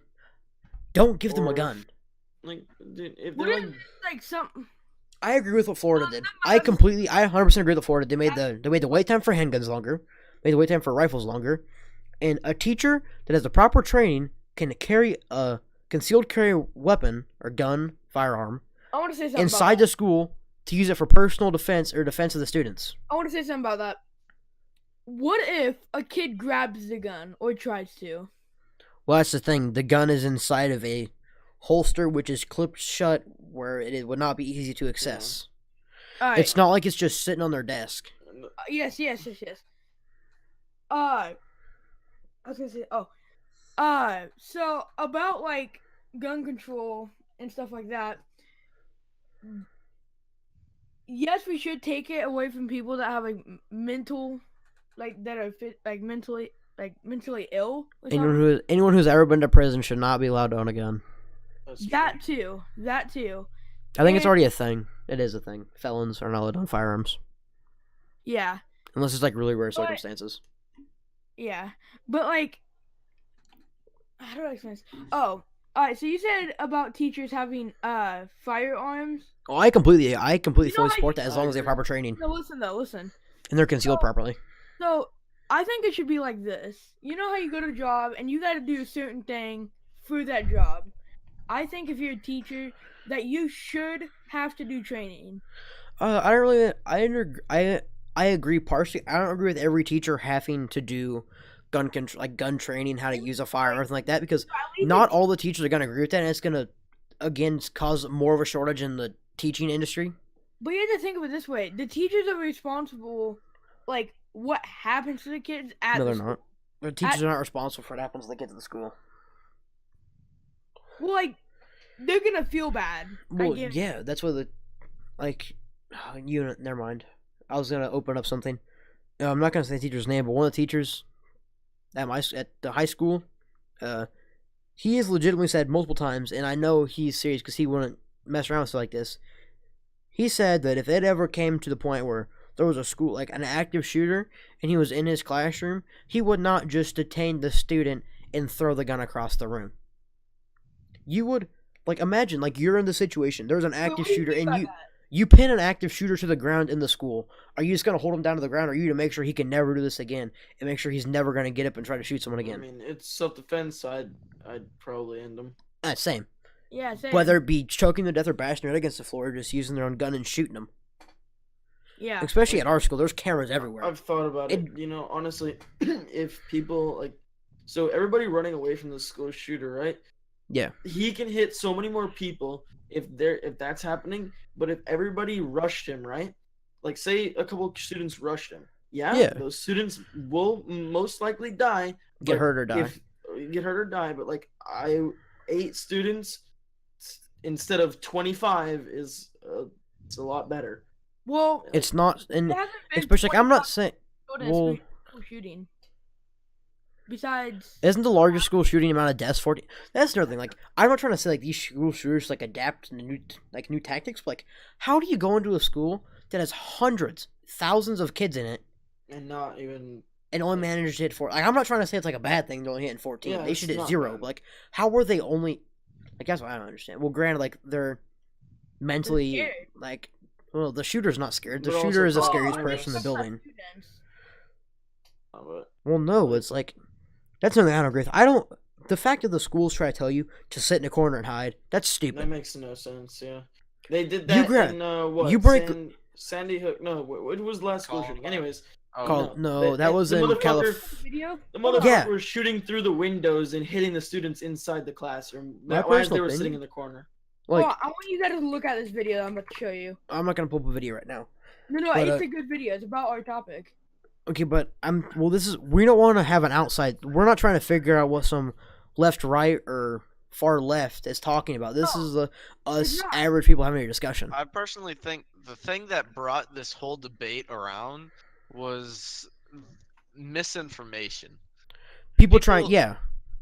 don't give them a Or- gun. Like, dude, if What they're if like, like some? I agree with what Florida did. I that's- 100% agree with what Florida. They made the wait time for handguns longer, made the wait time for rifles longer, and a teacher that has the proper training can carry a concealed carry weapon or gun, firearm I want to say something inside about the school to use it for personal defense or defense of the students. that. I want to say something about that. What if a kid grabs the gun or tries to? Well, that's the thing. The gun is inside of a holster which is clipped shut where it would not be easy to access. All right. It's not like it's just sitting on their desk. Yes. I was gonna say. Oh. So about like gun control and stuff like that. Yes, we should take it away from people that have like mental, like that are fit, like mentally ill. Or something. Anyone who's ever been to prison should not be allowed to own a gun. that's That true. too. That too. I think it's And- already a thing. It is a thing. Felons are not allowed to own firearms Yeah. unless it's like really rare But- circumstances. Yeah. But like, how do I explain this? Oh. Alright, so you said about teachers having firearms. Oh, I completely You know fully how support you- that as long as they have proper training No, listen though, listen. and they're concealed So- properly. So I think it should be like this. You know how you go to a job and you got to do a certain thing for that job. I think if you're a teacher, that you should have to do training. I don't really. I agree partially. I don't agree with every teacher having to do gun control, like gun training, how to use a fire, or anything like that, because At least not it's- all the teachers are gonna agree with that, and it's gonna again cause more of a shortage in the teaching industry. But you have to think of it this way: the teachers are responsible, like what happens to the kids at No, the they're school. not. The teachers are not responsible for what happens when they get to the school. Well, like they're gonna feel bad. Well, guarantee. yeah, that's what the like. You never mind. I was gonna open up something. I'm not gonna say the teacher's name, but one of the teachers at the high school, he has legitimately said multiple times, and I know he's serious because he wouldn't mess around with stuff like this. He said that if it ever came to the point where there was a school, like an active shooter, and he was in his classroom, he would not just detain the student and throw the gun across the room. You would, like, imagine, like, you're in the situation, there's an But active what do you shooter, mean and by you that? you pin an active shooter to the ground in the school. Are you just going to hold him down to the ground, or are you to make sure he can never do this again, and make sure he's never going to get up and try to shoot someone I again? mean, it's self-defense, so I'd probably end them. Same. Yeah, same. Whether it be choking them to death or bashing their head against the floor, or just using their own gun and shooting them. Yeah. Especially at our school, there's cameras everywhere. I've thought about it. You know, honestly, if people like, so everybody running away from the school shooter, right? Yeah. He can hit so many more people if that's happening. But if everybody rushed him, right? Like, say a couple of students rushed him. Yeah. Those students will most likely die. Get but hurt or die. Get hurt or die. But like, 8 students instead of 25 is it's a lot better. Well, It's not, and there hasn't been especially, like, I'm not 25 saying, students well, for school shooting. Besides, isn't the largest school shooting amount of deaths 40? That's another thing. Like, I'm not trying to say like these school shooters like adapt to new tactics. But, like, how do you go into a school that has hundreds, thousands of kids in it And not even and only manage to hit 4? Like, I'm not trying to say it's like a bad thing. They're only hitting 14. Yeah, They it's should hit not 0. bad. But, like, how were they only? Like, that's what I don't understand. Well, granted, like they're mentally scared. like. Well, the shooter's not scared. The But shooter also- is the Oh, scariest I mean, person in the that's not building. students. but Well, no, it's like that's something I don't agree with. I don't. The fact that the schools try to tell you to sit in a corner and hide, that's that stupid. makes no sense. Yeah, they did You that gra- in what? you break- Sandy Hook. No, what was the last school shooting? Columbine. Anyways, Oh, Called, no, no, the- that the- was the in motherfucker- California. Video. the motherfucker Yeah. was shooting through the windows and hitting the students inside the classroom My as personal they were opinion- sitting in the corner. Like, I want you guys to look at this video that I'm about to show you. I'm not gonna pull up a video right now. No, But, it's a good video. It's about our topic. Okay, but we don't want to have an outside. We're not trying to figure out what some left, right, or far left is talking about. This No, is us it's not. average people having a discussion. I personally think the thing that brought this whole debate around was misinformation. People trying, people- yeah,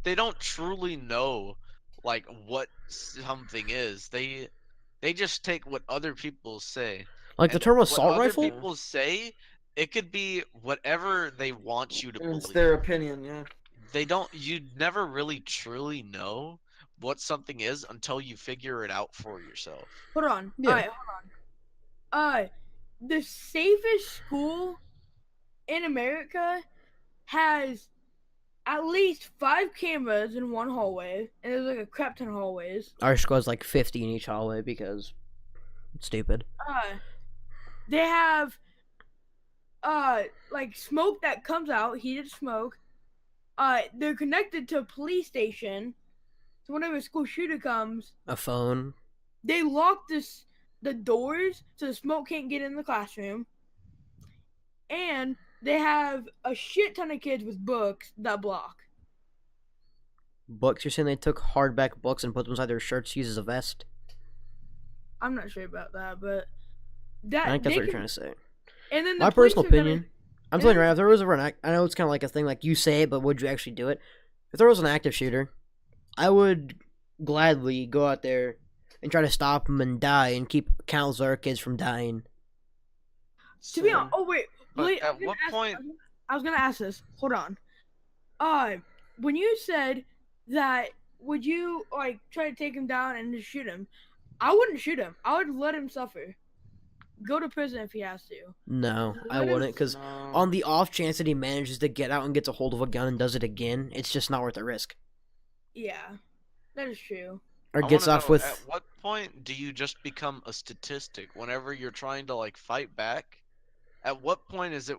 They don't truly know like what something is. They just take what other people say. Like the And term what assault other rifle. people say, it could be whatever they want you to And it's believe. their opinion, yeah. You never really truly know what something is until you figure it out for yourself. Hold on. Yeah. Alright, hold on. The safest school in America has at least 5 cameras in one hallway, and there's like a crap ton of hallways. Our school has like 50 in each hallway because it's stupid. They have like smoke that comes out, heated smoke. They're connected to a police station, so whenever a school shooter comes, A phone. they lock the doors so the smoke can't get in the classroom. And they have a shit ton of kids with books that block. Books. You're saying they took hardback books and put them inside their shirts to use as a vest? I'm not sure about that, but I think that's they what you're can- trying to say. And then My the police personal are gonna- opinion, I'm telling you right now, if there was ever an act, I know it's kind of like a thing, like you say it, but would you actually do it? If there was an active shooter, I would gladly go out there and try to stop him and die and keep countless other kids from dying. To be Same. honest, oh wait, But wait, at what point? I was gonna ask this. Hold on. When you said that, would you like try to take him down and just shoot him? I wouldn't shoot him. I would let him suffer. Go to prison if he has to. No, I Let him- wouldn't, because No. on the off chance that he manages to get out and gets a hold of a gun and does it again, it's just not worth the risk. Yeah, that is true. Or I gets wanna off know, with. At what point do you just become a statistic whenever you're trying to like fight back? At what point is it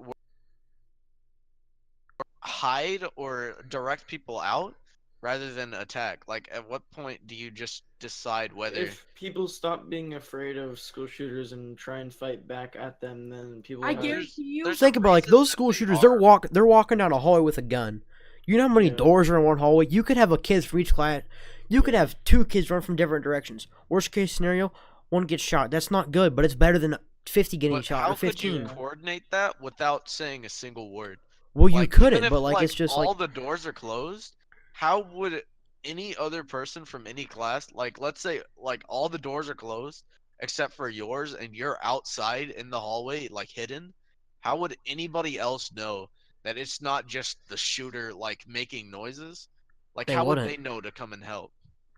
hide or direct people out rather than attack? Like, at what point do you just decide whether? If people stop being afraid of school shooters and try and fight back at them, then people. I have- guarantee you. there's Think a about like reason those that school they shooters. are. They're walking down a hallway with a gun. You know how many Yeah. doors are in one hallway? You could have a kids from each class. You could have 2 kids run from different directions. Worst case scenario, one gets shot. That's not good, but it's better than 50 getting But shot how or could you 15. coordinate that without saying a single word? Well, you Like, couldn't, even if, but like it's just all like the doors are closed, how would any other person from any class, like let's say like all the doors are closed except for yours and you're outside in the hallway like hidden, how would anybody else know that it's not just the shooter like making noises? Like, They how would wouldn't. they know to come and help?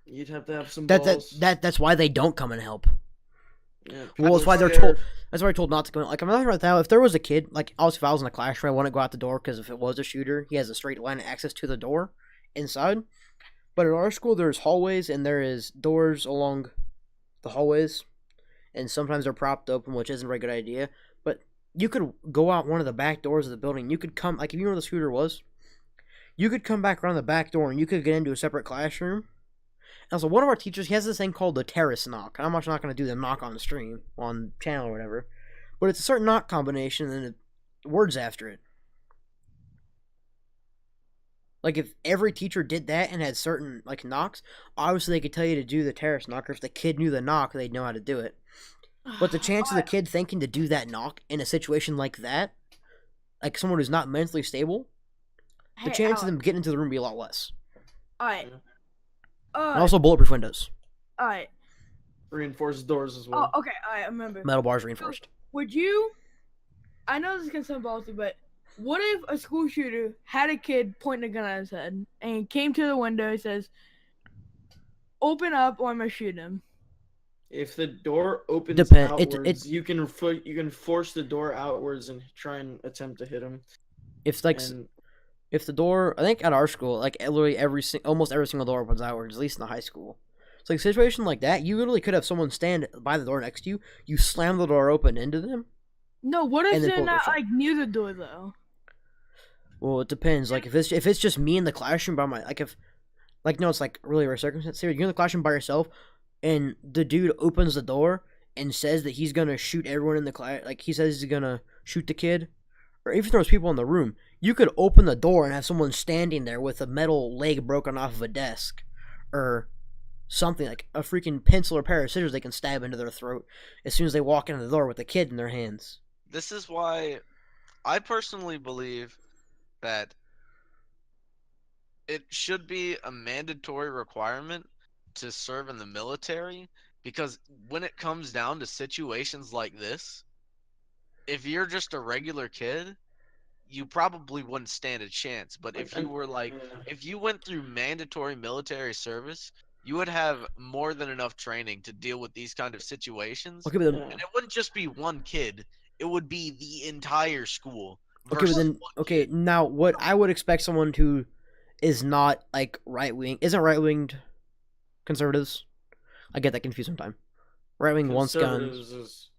You'd have to have some that balls. that's why they don't come and help. Yeah, Well, it's why they're scared. told. That's why they're told not to go. Like I'm not right now. If there was a kid, like also if I was in a classroom, I wouldn't go out the door because if it was a shooter, he has a straight line of access to the door inside. But at our school, there's hallways and there is doors along the hallways, and sometimes they're propped open, which isn't a very good idea. But you could go out one of the back doors of the building. You could come, like if you know where the shooter was, you could come back around the back door and you could get into a separate classroom. And also, one of our teachers, he has this thing called the terrace knock. I'm not going to do the knock on the stream, on channel or whatever. But it's a certain knock combination and words after it. Like, if every teacher did that and had certain, like, knocks, obviously they could tell you to do the terrace knock, or if the kid knew the knock, they'd know how to do it. But the chance of the kid thinking to do that knock in a situation like that, like someone who's not mentally stable, the Hey, chance of Alex, them getting into the room would be a lot less. Alright. And also bulletproof windows. Alright. Reinforced doors as well. Oh, okay. Alright, I remember. Metal bars reinforced. Would you? I know this is gonna sound ballsy, but what if a school shooter had a kid pointing a gun at his head and came to the window and says, "Open up, or I'm gonna shoot him." If the door opens It- outwards, you can force the door outwards and try and attempt to hit him. If like And if the door, I think at our school, like literally almost every single door opens outwards, at least in the high school. So like a situation like that, you literally could have someone stand by the door next to you. You slam the door open into them. No, what if And then they're pull the not shot. like near the door though? Well, it depends. Like if it's just me in the classroom by my no, it's like really rare circumstance. You're in the classroom by yourself, and the dude opens the door and says that he's gonna shoot everyone in the class. Like he says he's gonna shoot the kid, or even if there's people in the room, you could open the door and have someone standing there with a metal leg broken off of a desk, or something like a freaking pencil or pair of scissors they can stab into their throat as soon as they walk into the door with the kid in their hands. This is why I personally believe that it should be a mandatory requirement to serve in the military, because when it comes down to situations like this, if you're just a regular kid, you probably wouldn't stand a chance. But if you were like, if you went through mandatory military service, you would have more than enough training to deal with these kind of situations. Okay, but then, Yeah. And it wouldn't just be one kid; it would be the entire school okay, but versus then, one okay. kid. Now, what I would expect someone who is not like isn't right winged conservatives. I get that confused sometimes. Right wing wants guns. Conservatives is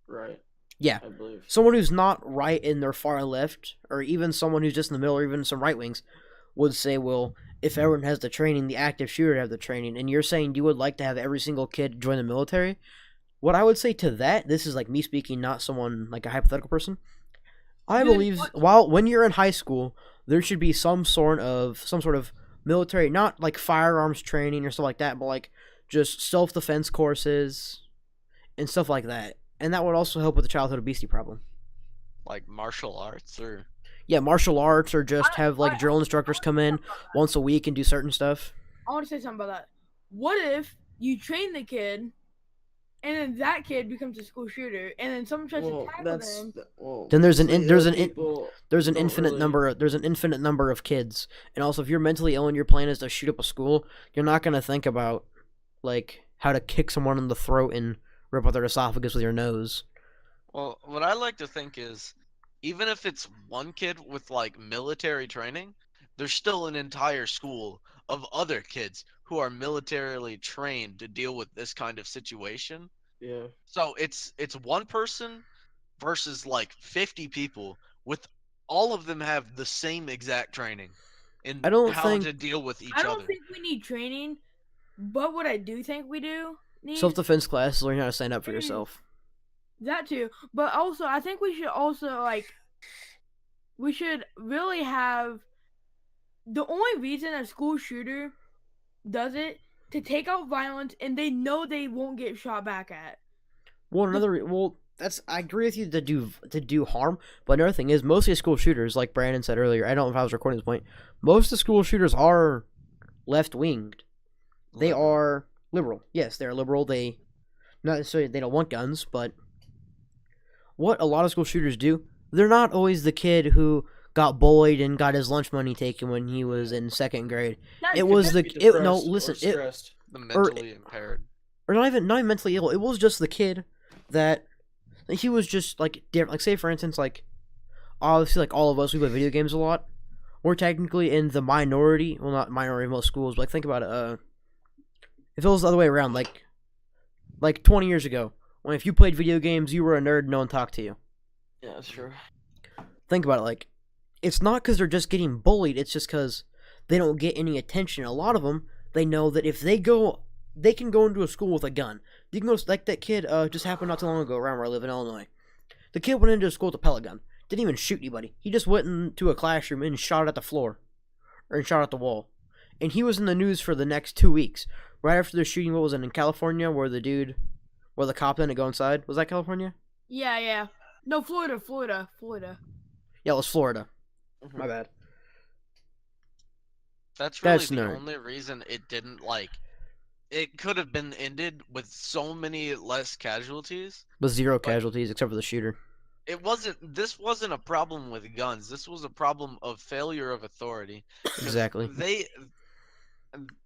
right. Yeah. I believe. Someone who's not right in their far left, or even someone who's just in the middle, or even some right wings, would say, well, if everyone has the training, the active shooter have the training, and you're saying you would like to have every single kid join the military. What I would say to that, this is like me speaking, not someone like a hypothetical person. I believe when you're in high school, there should be some sort of military, not like firearms training or stuff like that, but like just self-defense courses and stuff like that. And that would also help with the childhood obesity problem. Like martial arts or Yeah, martial arts, or just have like drill instructors come in once a week and do certain stuff. I want to say something about that. What if you train the kid, and then that kid becomes a school shooter, and then someone tries to tackle him? Then there's an there's infinite number of kids, and also if you're mentally ill and your plan is to shoot up a school, you're not gonna think about like how to kick someone in the throat and rip out their esophagus with your nose. Well, what I like to think is, even if it's one kid with like military training, there's still an entire school of other kids who are militarily trained to deal with this kind of situation. Yeah. So it's one person versus like 50 people with all of them have the same exact training in I don't how think to deal with each I don't other. think we need training, but what I do think we do need self-defense classes, learn how to stand up for Mm. yourself. that too. But also, I think we should also we should really have the only reason a school shooter does it to take out violence, and they know they won't get shot back at. Well, that's I agree with you to do harm, but another thing is most of the school shooters, like Brandon said earlier, I don't know if I was recording this point. Most of the school shooters are left winged. They are liberal. Yes, they're liberal. They not necessarily they don't want guns, but what a lot of school shooters do, they're not always the kid who got bullied and got his lunch money taken when he was in second grade. It was the The mentally impaired. or not even mentally ill. It was just the kid that he was just like different. Like say for instance, like obviously like all of us, we play video games a lot. We're technically in the minority. Well, not minority in most schools, but like think about it. If it was the other way around, like 20 years ago, when if you played video games, you were a nerd, no one talked to you. Yeah, that's true. Think about it, like it's not because they're just getting bullied. It's just because they don't get any attention. A lot of them, they know that if they can go into a school with a gun. You can go like that kid. Just happened not too long ago around where I live in Illinois. The kid went into a school with a pellet gun. Didn't even shoot anybody. He just went into a classroom and shot at the floor, or shot at the wall. And he was in the news for the next 2 weeks. Right after the shooting, what was it in California, where the cop didn't go inside? Was that California? Yeah. No, Florida. Yeah, it was Florida. Mhm. My bad. That's really That's the nerd. only reason it didn't it could have been ended with so many less casualties. But zero casualties except for the shooter. This wasn't a problem with guns. This was a problem of failure of authority. 'Cause Exactly.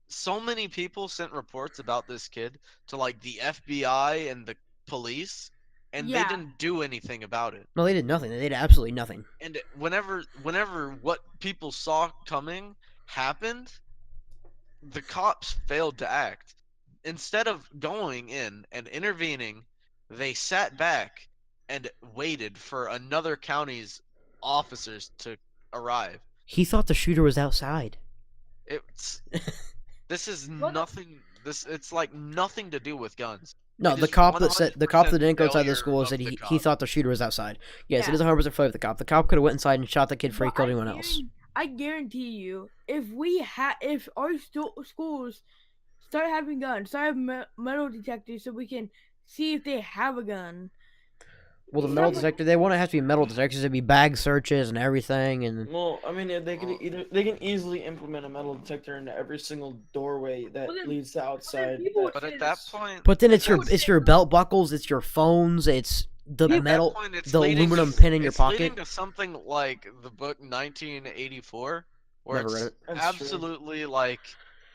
So many people sent reports about this kid to like the FBI and the police, and Yeah. they didn't do anything about it. No, they did nothing. They did absolutely nothing. And whenever what people saw coming happened, the cops failed to act. Instead of going in and intervening, they sat back and waited for another county's officers to arrive. He thought the shooter was outside. It's this is nothing. It's like nothing to do with guns. No, It the is cop that didn't go inside the 100% school said failure he of the thought the shooter was outside. Yes, it Yeah. is 100% failure of the cop. The cop could have went inside and shot the kid before he But killed anyone else. I guarantee you, if our schools start having guns, start having metal detectors, so we can see if they have a gun. Well, the metal detector, they want to have to be metal detectors. It'd be bag searches and everything. And Well, I mean, they can easily implement a metal detector into every single doorway that Well, then- leads to outside. people would But say at that this. point, but then it's your belt buckles, it's your phones, it's the At that metal, point, it's the leading aluminum to, pin in your it's leading pocket. to something like the book 1984, where Never read it's it. That's true. absolutely like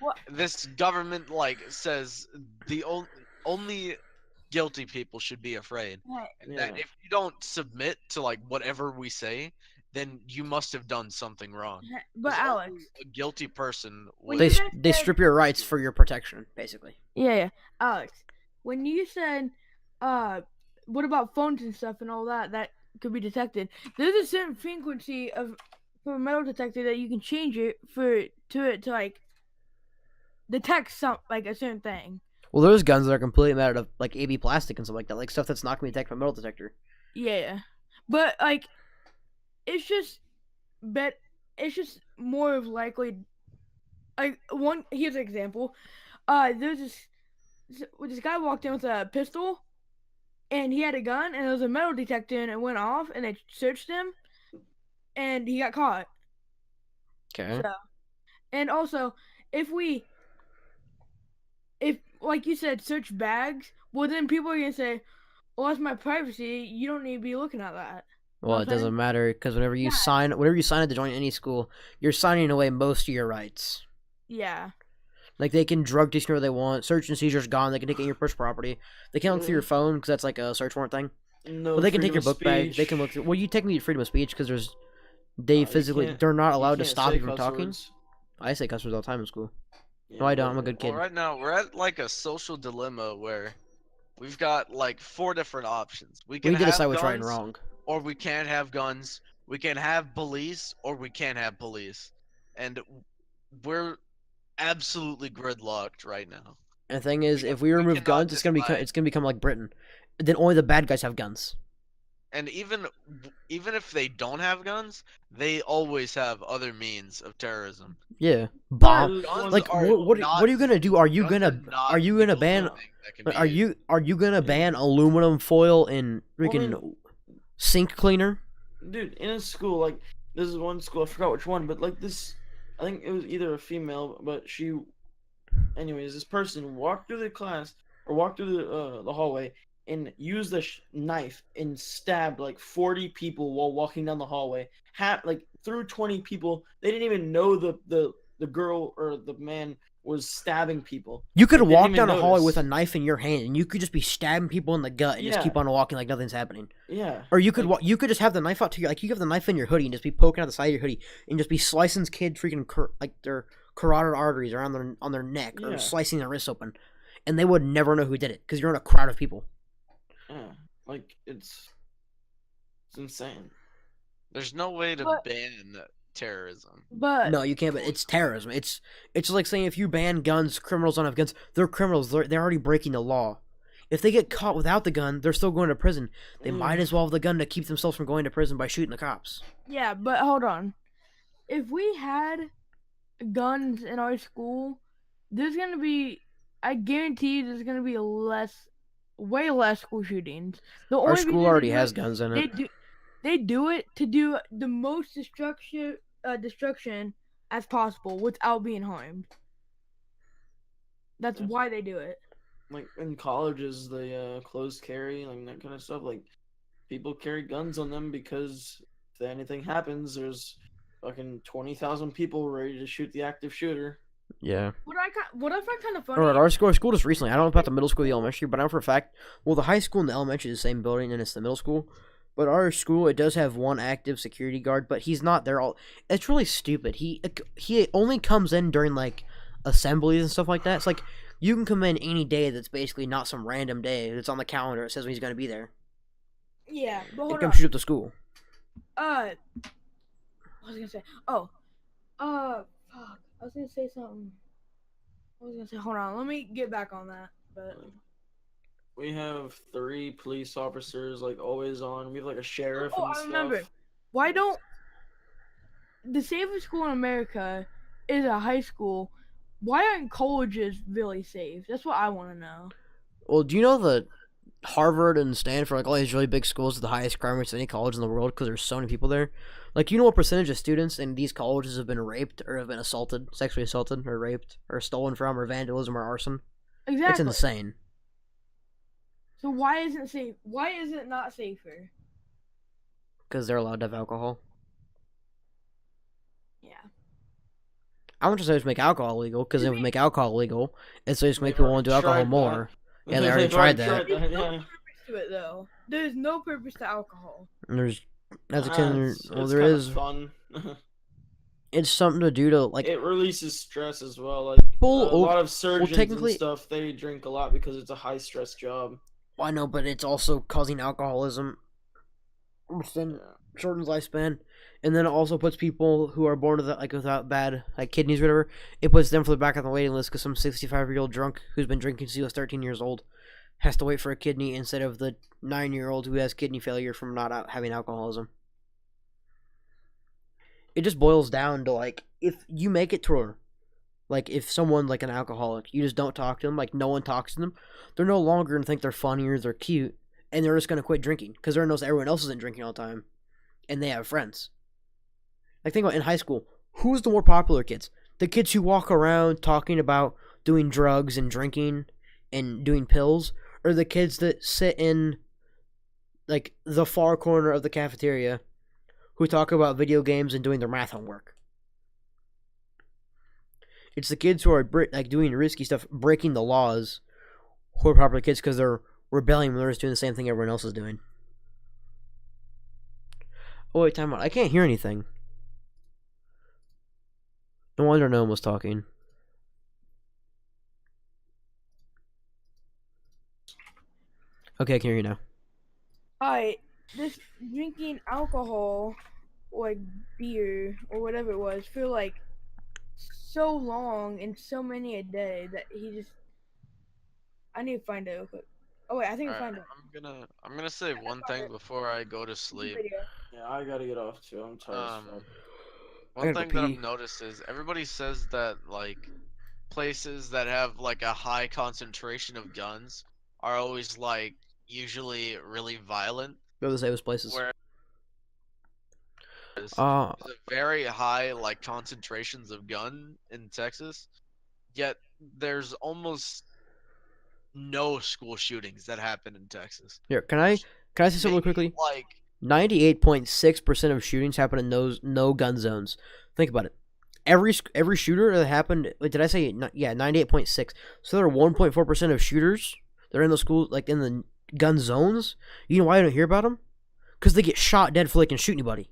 What? this government like says the only guilty people should be afraid, and that Yeah. if you don't submit to like whatever we say, then you must have done something wrong. But 'Cause Alex, only a guilty person when would. you guys They said, strip your rights for your protection, basically. yeah, Alex, when you said, what about phones and stuff and all that could be detected? There's a certain frequency of for a metal detector that you can change it to like detect some like a certain thing. Well, there's guns that are completely made out of like AB plastic and stuff like that, like stuff that's not gonna be detected by a metal detector. Yeah, but like it's just it's just more of likely. Like one here's an example. There's this guy walked in with a pistol, and he had a gun, and there was a metal detector, and it went off, and they searched him, and he got caught. Okay. So, and also, if like you said, search bags, well then people are gonna say, "Well, that's my privacy. You don't need to be looking at that." Well, it Okay. doesn't matter because whenever you Yeah. sign up to join any school, you're signing away most of your rights. Yeah. Like they can drug test you wherever they want, search and seizure's gone. They can take your personal property. They can't look through your phone because that's like a search warrant thing. No. But they can take freedom your of book bag. They can look speech. through. Well, you technically get freedom of speech because You can't- they're not you allowed to can't stop say you from cuss talking. words. I say cuss words all the time in school. Yeah, No, I don't. I'm a whatever. good kid. Well, right now we're at like a social dilemma where we've got like 4 different options. We We can need to have decide what's right and guns, wrong. or we can't have guns. We can have police, or we can't have police, and we're absolutely gridlocked right now. And the thing is, We, if we remove cannot guns, decide. it's gonna become like Britain. Then only the bad guys have guns. And even if they don't have guns, they always have other means of terrorism. Yeah, bomb. Guns Like are what not, are you gonna do? Are you guns gonna not are you the gonna only ban thing that can be are you gonna ban aluminum foil and freaking Well, sink cleaner? Dude, in a school, like, this is one school, I forgot which one, but like this, I think it was either a female, but anyways, this person walked through the class, or walked through the hallway, and used a knife and stabbed like 40 people while walking down the hallway. Like, through 20 people, they didn't even know the girl or the man was stabbing people. You could Like, they didn't walk even down a hallway notice. with a knife in your hand, and you could just be stabbing people in the gut and just Yeah. keep on walking like nothing's happening. Yeah. Or you could Like, you could just have the knife out to your like you have the knife in your hoodie and just be poking out the side of your hoodie and just be slicing kids freaking like their carotid arteries around on their neck or Yeah. slicing their wrists open, and they would never know who did it because you're in a crowd of people. yeah. Like, it's insane. There's no way to But- ban terrorism. But No, you can't. But it's terrorism. It's like saying if you ban guns, criminals don't have guns. They're criminals. They're already breaking the law. If they get caught without the gun, they're still going to prison. They might as well have the gun to keep themselves from going to prison by shooting the cops. yeah, but hold on. If we had guns in our school, there's gonna be, I guarantee there's gonna be way less school shootings. The Our only school reason they already do has it- guns in They it. do it to do the most destruction as possible without being harmed. That's Yeah. why they do it. Like, in colleges, they closed carry, like, that kind of stuff. Like, people carry guns on them because if anything happens, there's fucking 20,000 people ready to shoot the active shooter. Yeah. What I find kind of funny. All right, our school just recently. I don't know about the middle school, the elementary, but I know for a fact. Well, the high school and the elementary is the same building, and it's the middle school. But our school, it does have one active security guard, but he's not there all. It's really stupid. He only comes in during like assemblies and stuff like that. It's like you can come in any day. That's basically not some random day. That's on the calendar. It says when he's going to be there. Yeah, but And hold come on. shoot up the school. What was I gonna say? Oh, fuck. I was gonna say something. I was gonna say, hold on, let me get back on that. But We have 3 police officers, like, always on. We have, like, a sheriff oh, and I stuff. remember. Why don't the safest school in America is a high school? Why aren't colleges really safe? That's what I want to know. Well, do you know that Harvard and Stanford, like all these really big schools, are the highest crime rates of any college in the world because there's so many people there? Like, you know what percentage of students in these colleges have been raped or have been assaulted, sexually assaulted, or raped, or stolen from, or vandalism, or arson? Exactly. It's insane. So why isn't safe? Why is it not safer? Because they're allowed to have alcohol. Yeah. I want to say just make alcohol legal, because if we make alcohol legal, it's just make They've people already want to do alcohol tried that. more. Yeah, they They've already tried that. There's no yeah. purpose to it though. There's no purpose to alcohol. And there's as a kid, It's well, there kinda is. fun. It's something to do to like. It releases stress as well. Like People a lot of surgeons technically- and stuff, they drink a lot because it's a high stress job. I know, but it's also causing alcoholism. Which then shortens lifespan, and then it also puts people who are born with without bad kidneys or whatever. It puts them for the back on the waiting list because some 65-year-old drunk who's been drinking since he was 13 years old has to wait for a kidney instead of the 9-year-old who has kidney failure from not having alcoholism. It just boils down to if you make it to if someone an alcoholic, you just don't talk to them, no one talks to them, they're no longer gonna think they're funny or they're cute, and they're just gonna quit drinking because they knows everyone else isn't drinking all the time, and they have friends. Think about in high school, who's the more popular kids? The kids who walk around talking about doing drugs and drinking and doing pills, or the kids that sit in the far corner of the cafeteria who talk about video games and doing their math homework? It's the kids who are doing risky stuff, breaking the laws, who are popular kids because they're rebelling when they're just doing the same thing everyone else is doing. Oh wait, time out. I can't hear anything. No wonder no one was talking. Okay, I can hear you now. Alright, this drinking alcohol or beer or whatever it was for so long and so many a day that he just. I need to find it real quick. Oh wait, I think I Alright, found it. I'm gonna say one thing before I go to sleep. Video. Yeah, I gotta get off too. I'm tired as fuck. One gotta thing go that pee. I've noticed is everybody says that places that have a high concentration of guns are always usually really violent. Go to the safest places. Whereas there's Uh, a very high concentrations of gun in Texas, yet there's almost no school shootings that happen in Texas. here, can I say something real quickly? 98.6% of shootings happen in those no gun zones. Think about it. Every shooter that happened, did I say 98.6? So there are 1.4% of shooters that are in those schools, in the gun zones. You know why I don't hear about them? Because they get shot dead for they can shoot anybody.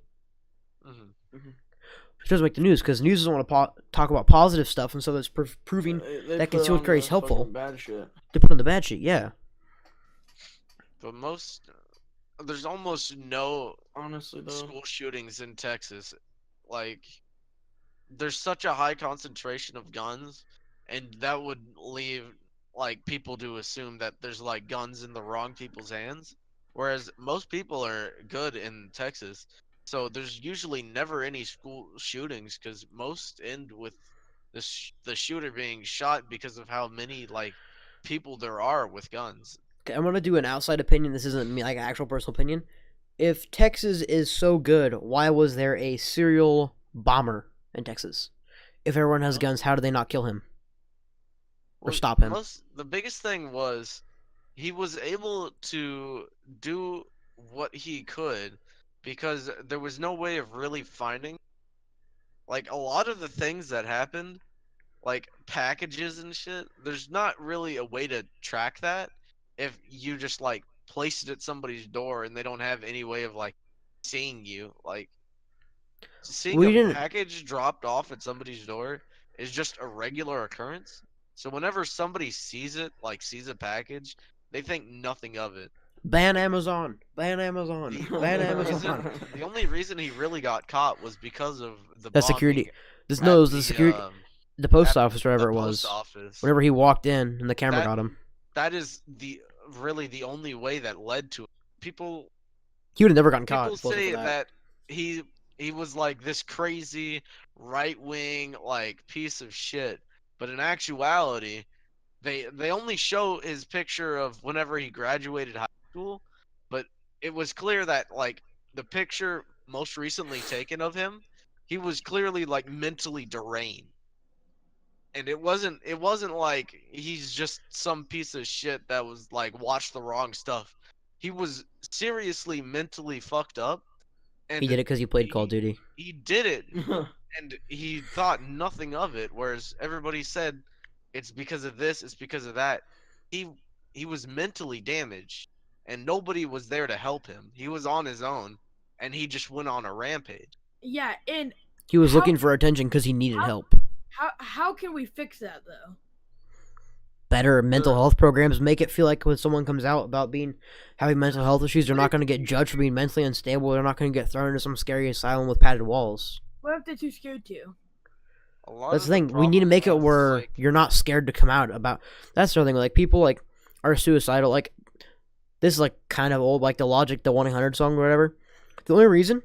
Which doesn't make the news because news doesn't want to talk about positive stuff, and so that's proving They that put concealed on carry is the helpful. fucking bad shit. They put on the bad shit, yeah. But there's almost no Honestly though. school shootings in Texas. There's such a high concentration of guns, and that would leave people to assume that there's guns in the wrong people's hands, whereas most people are good in Texas. So there's usually never any school shootings because most end with the shooter being shot because of how many people there are with guns. Okay, I'm gonna do an outside opinion. This isn't me, an actual personal opinion. If Texas is so good, why was there a serial bomber in Texas? If everyone has guns, how did they not kill him or stop him? The biggest thing was he was able to do what he could because there was no way of really finding a lot of the things that happened, packages and shit. There's not really a way to track that if you just place it at somebody's door and they don't have any way of seeing you. Seeing a package dropped off at somebody's door is just a regular occurrence. So whenever somebody sees it, sees a package, they think nothing of it. Ban Amazon. Ban Amazon. Ban Amazon. The only reason he really got caught was because of the That security. bombing No, it at was the security. The post office, wherever the it was. post office. Whenever he walked in and the camera got him. That is really the only way that led to it. People He would have never gotten caught. People say that he was this crazy right wing piece of shit, but in actuality, they only show his picture of whenever he graduated high school, but it was clear that the picture most recently taken of him, he was clearly mentally deranged. And it wasn't like he's just some piece of shit that was like watched the wrong stuff. He was seriously mentally fucked up, He and did it because he played Call of he Duty. he did it, and he thought nothing of it. Whereas everybody said it's because of this, it's because of that. He he was mentally damaged, and nobody was there to help him. He was on his own, and he just went on a rampage. Yeah, and He was How- looking for attention because he needed how- help. how can we fix that though? Better mental health programs make it feel like when someone comes out about having mental health issues, they're not going to get judged for being mentally unstable. They're not going to get thrown into some scary asylum with padded walls. What if they're too scared to? A lot That's of the thing. We need to problem make it was, where like, you're not scared to come out about. That's the other thing. Like people like are suicidal. Like this is like kind of old. Like the Logic, the 1-800 song or whatever. The only reason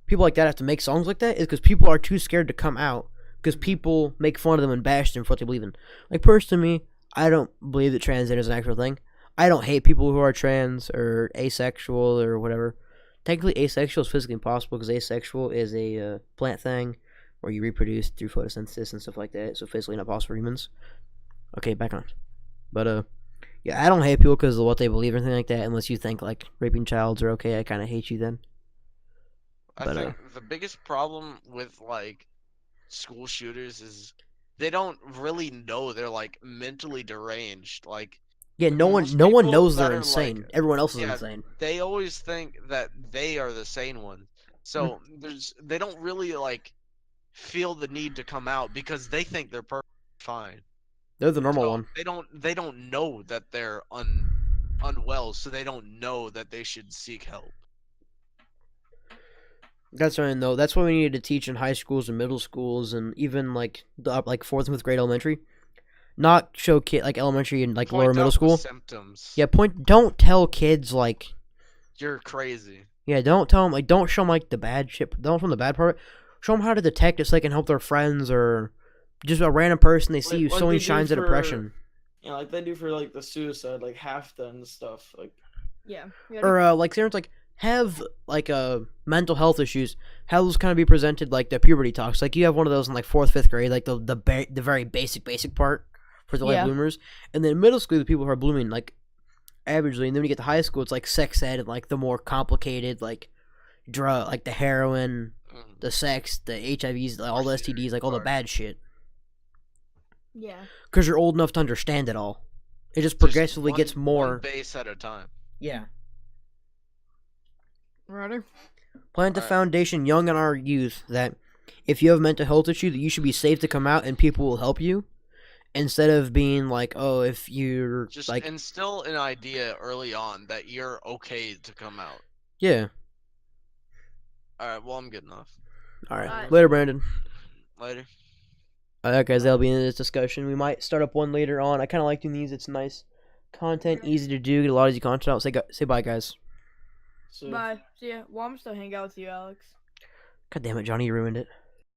people like that have to make songs like that is because people are too scared to come out. Because people make fun of them and bash them for what they believe in. Like personally, I don't believe that transgender is an actual thing. I don't hate people who are trans or asexual or whatever. Technically, asexual is physically impossible because asexual is a plant thing where you reproduce through photosynthesis and stuff like that. So physically not possible for humans. Okay, back on. But yeah, I don't hate people because of what they believe or anything like that. Unless you think like raping childs are okay, I kind of hate you then. I But, think the biggest problem with like school shooters is they don't really know they're like mentally deranged. Like Yeah, no one most knows people they're that are, insane. like, Everyone else is yeah, insane. they always think that they are the sane ones. So they don't really like feel the need to come out because they think they're perfectly fine. They're the normal So one. they don't know that they're unwell, so they don't know that they should seek help. That's right, though. That's what we needed to teach in high schools and middle schools, and even like like 4th and 5th grade elementary. Not show kid like elementary and like lower Point middle out the school. symptoms. Yeah, don't tell kids like You're crazy. yeah, don't tell them like don't show them like the bad shit. Don't show them the bad part. Show them how to detect it so they can help their friends or just a random person they see Like- who like showing they do signs of for- depression. Yeah, like they do for like the suicide, like half and stuff. Like Yeah. we gotta- Or like parents like have like mental health issues. Have those kind of be presented like the puberty talks. Like you have one of those in like 4th, 5th grade, like the very basic part for the late Yeah. bloomers, and then middle school the people who are blooming like averagely, and then when you get to high school, it's like sex ed and like the more complicated like drug, like the heroin, Mm. the sex, the HIVs, like, all the STDs, like all the bad shit. Yeah. Because you're old enough to understand it all. It just Just progressively gets one more. base at a time. Yeah. Ryder? Plant the Alright. foundation young in our youth that if you have mental health issue, that you should be safe to come out and people will help you. Instead of being like, oh, if you're Just like, instill an idea early on that you're okay to come out. yeah. Alright, well, I'm good enough. All right. Alright. Later, Brandon. Later. Alright, guys, that'll be in this discussion. We might start up one later on. I kind of like doing these. It's nice content, easy to do, get a lot of easy content out. Say bye, guys. so. Bye. See ya. Well, I'm still hang out with you, Alex. God damn it, Johnny, you ruined it.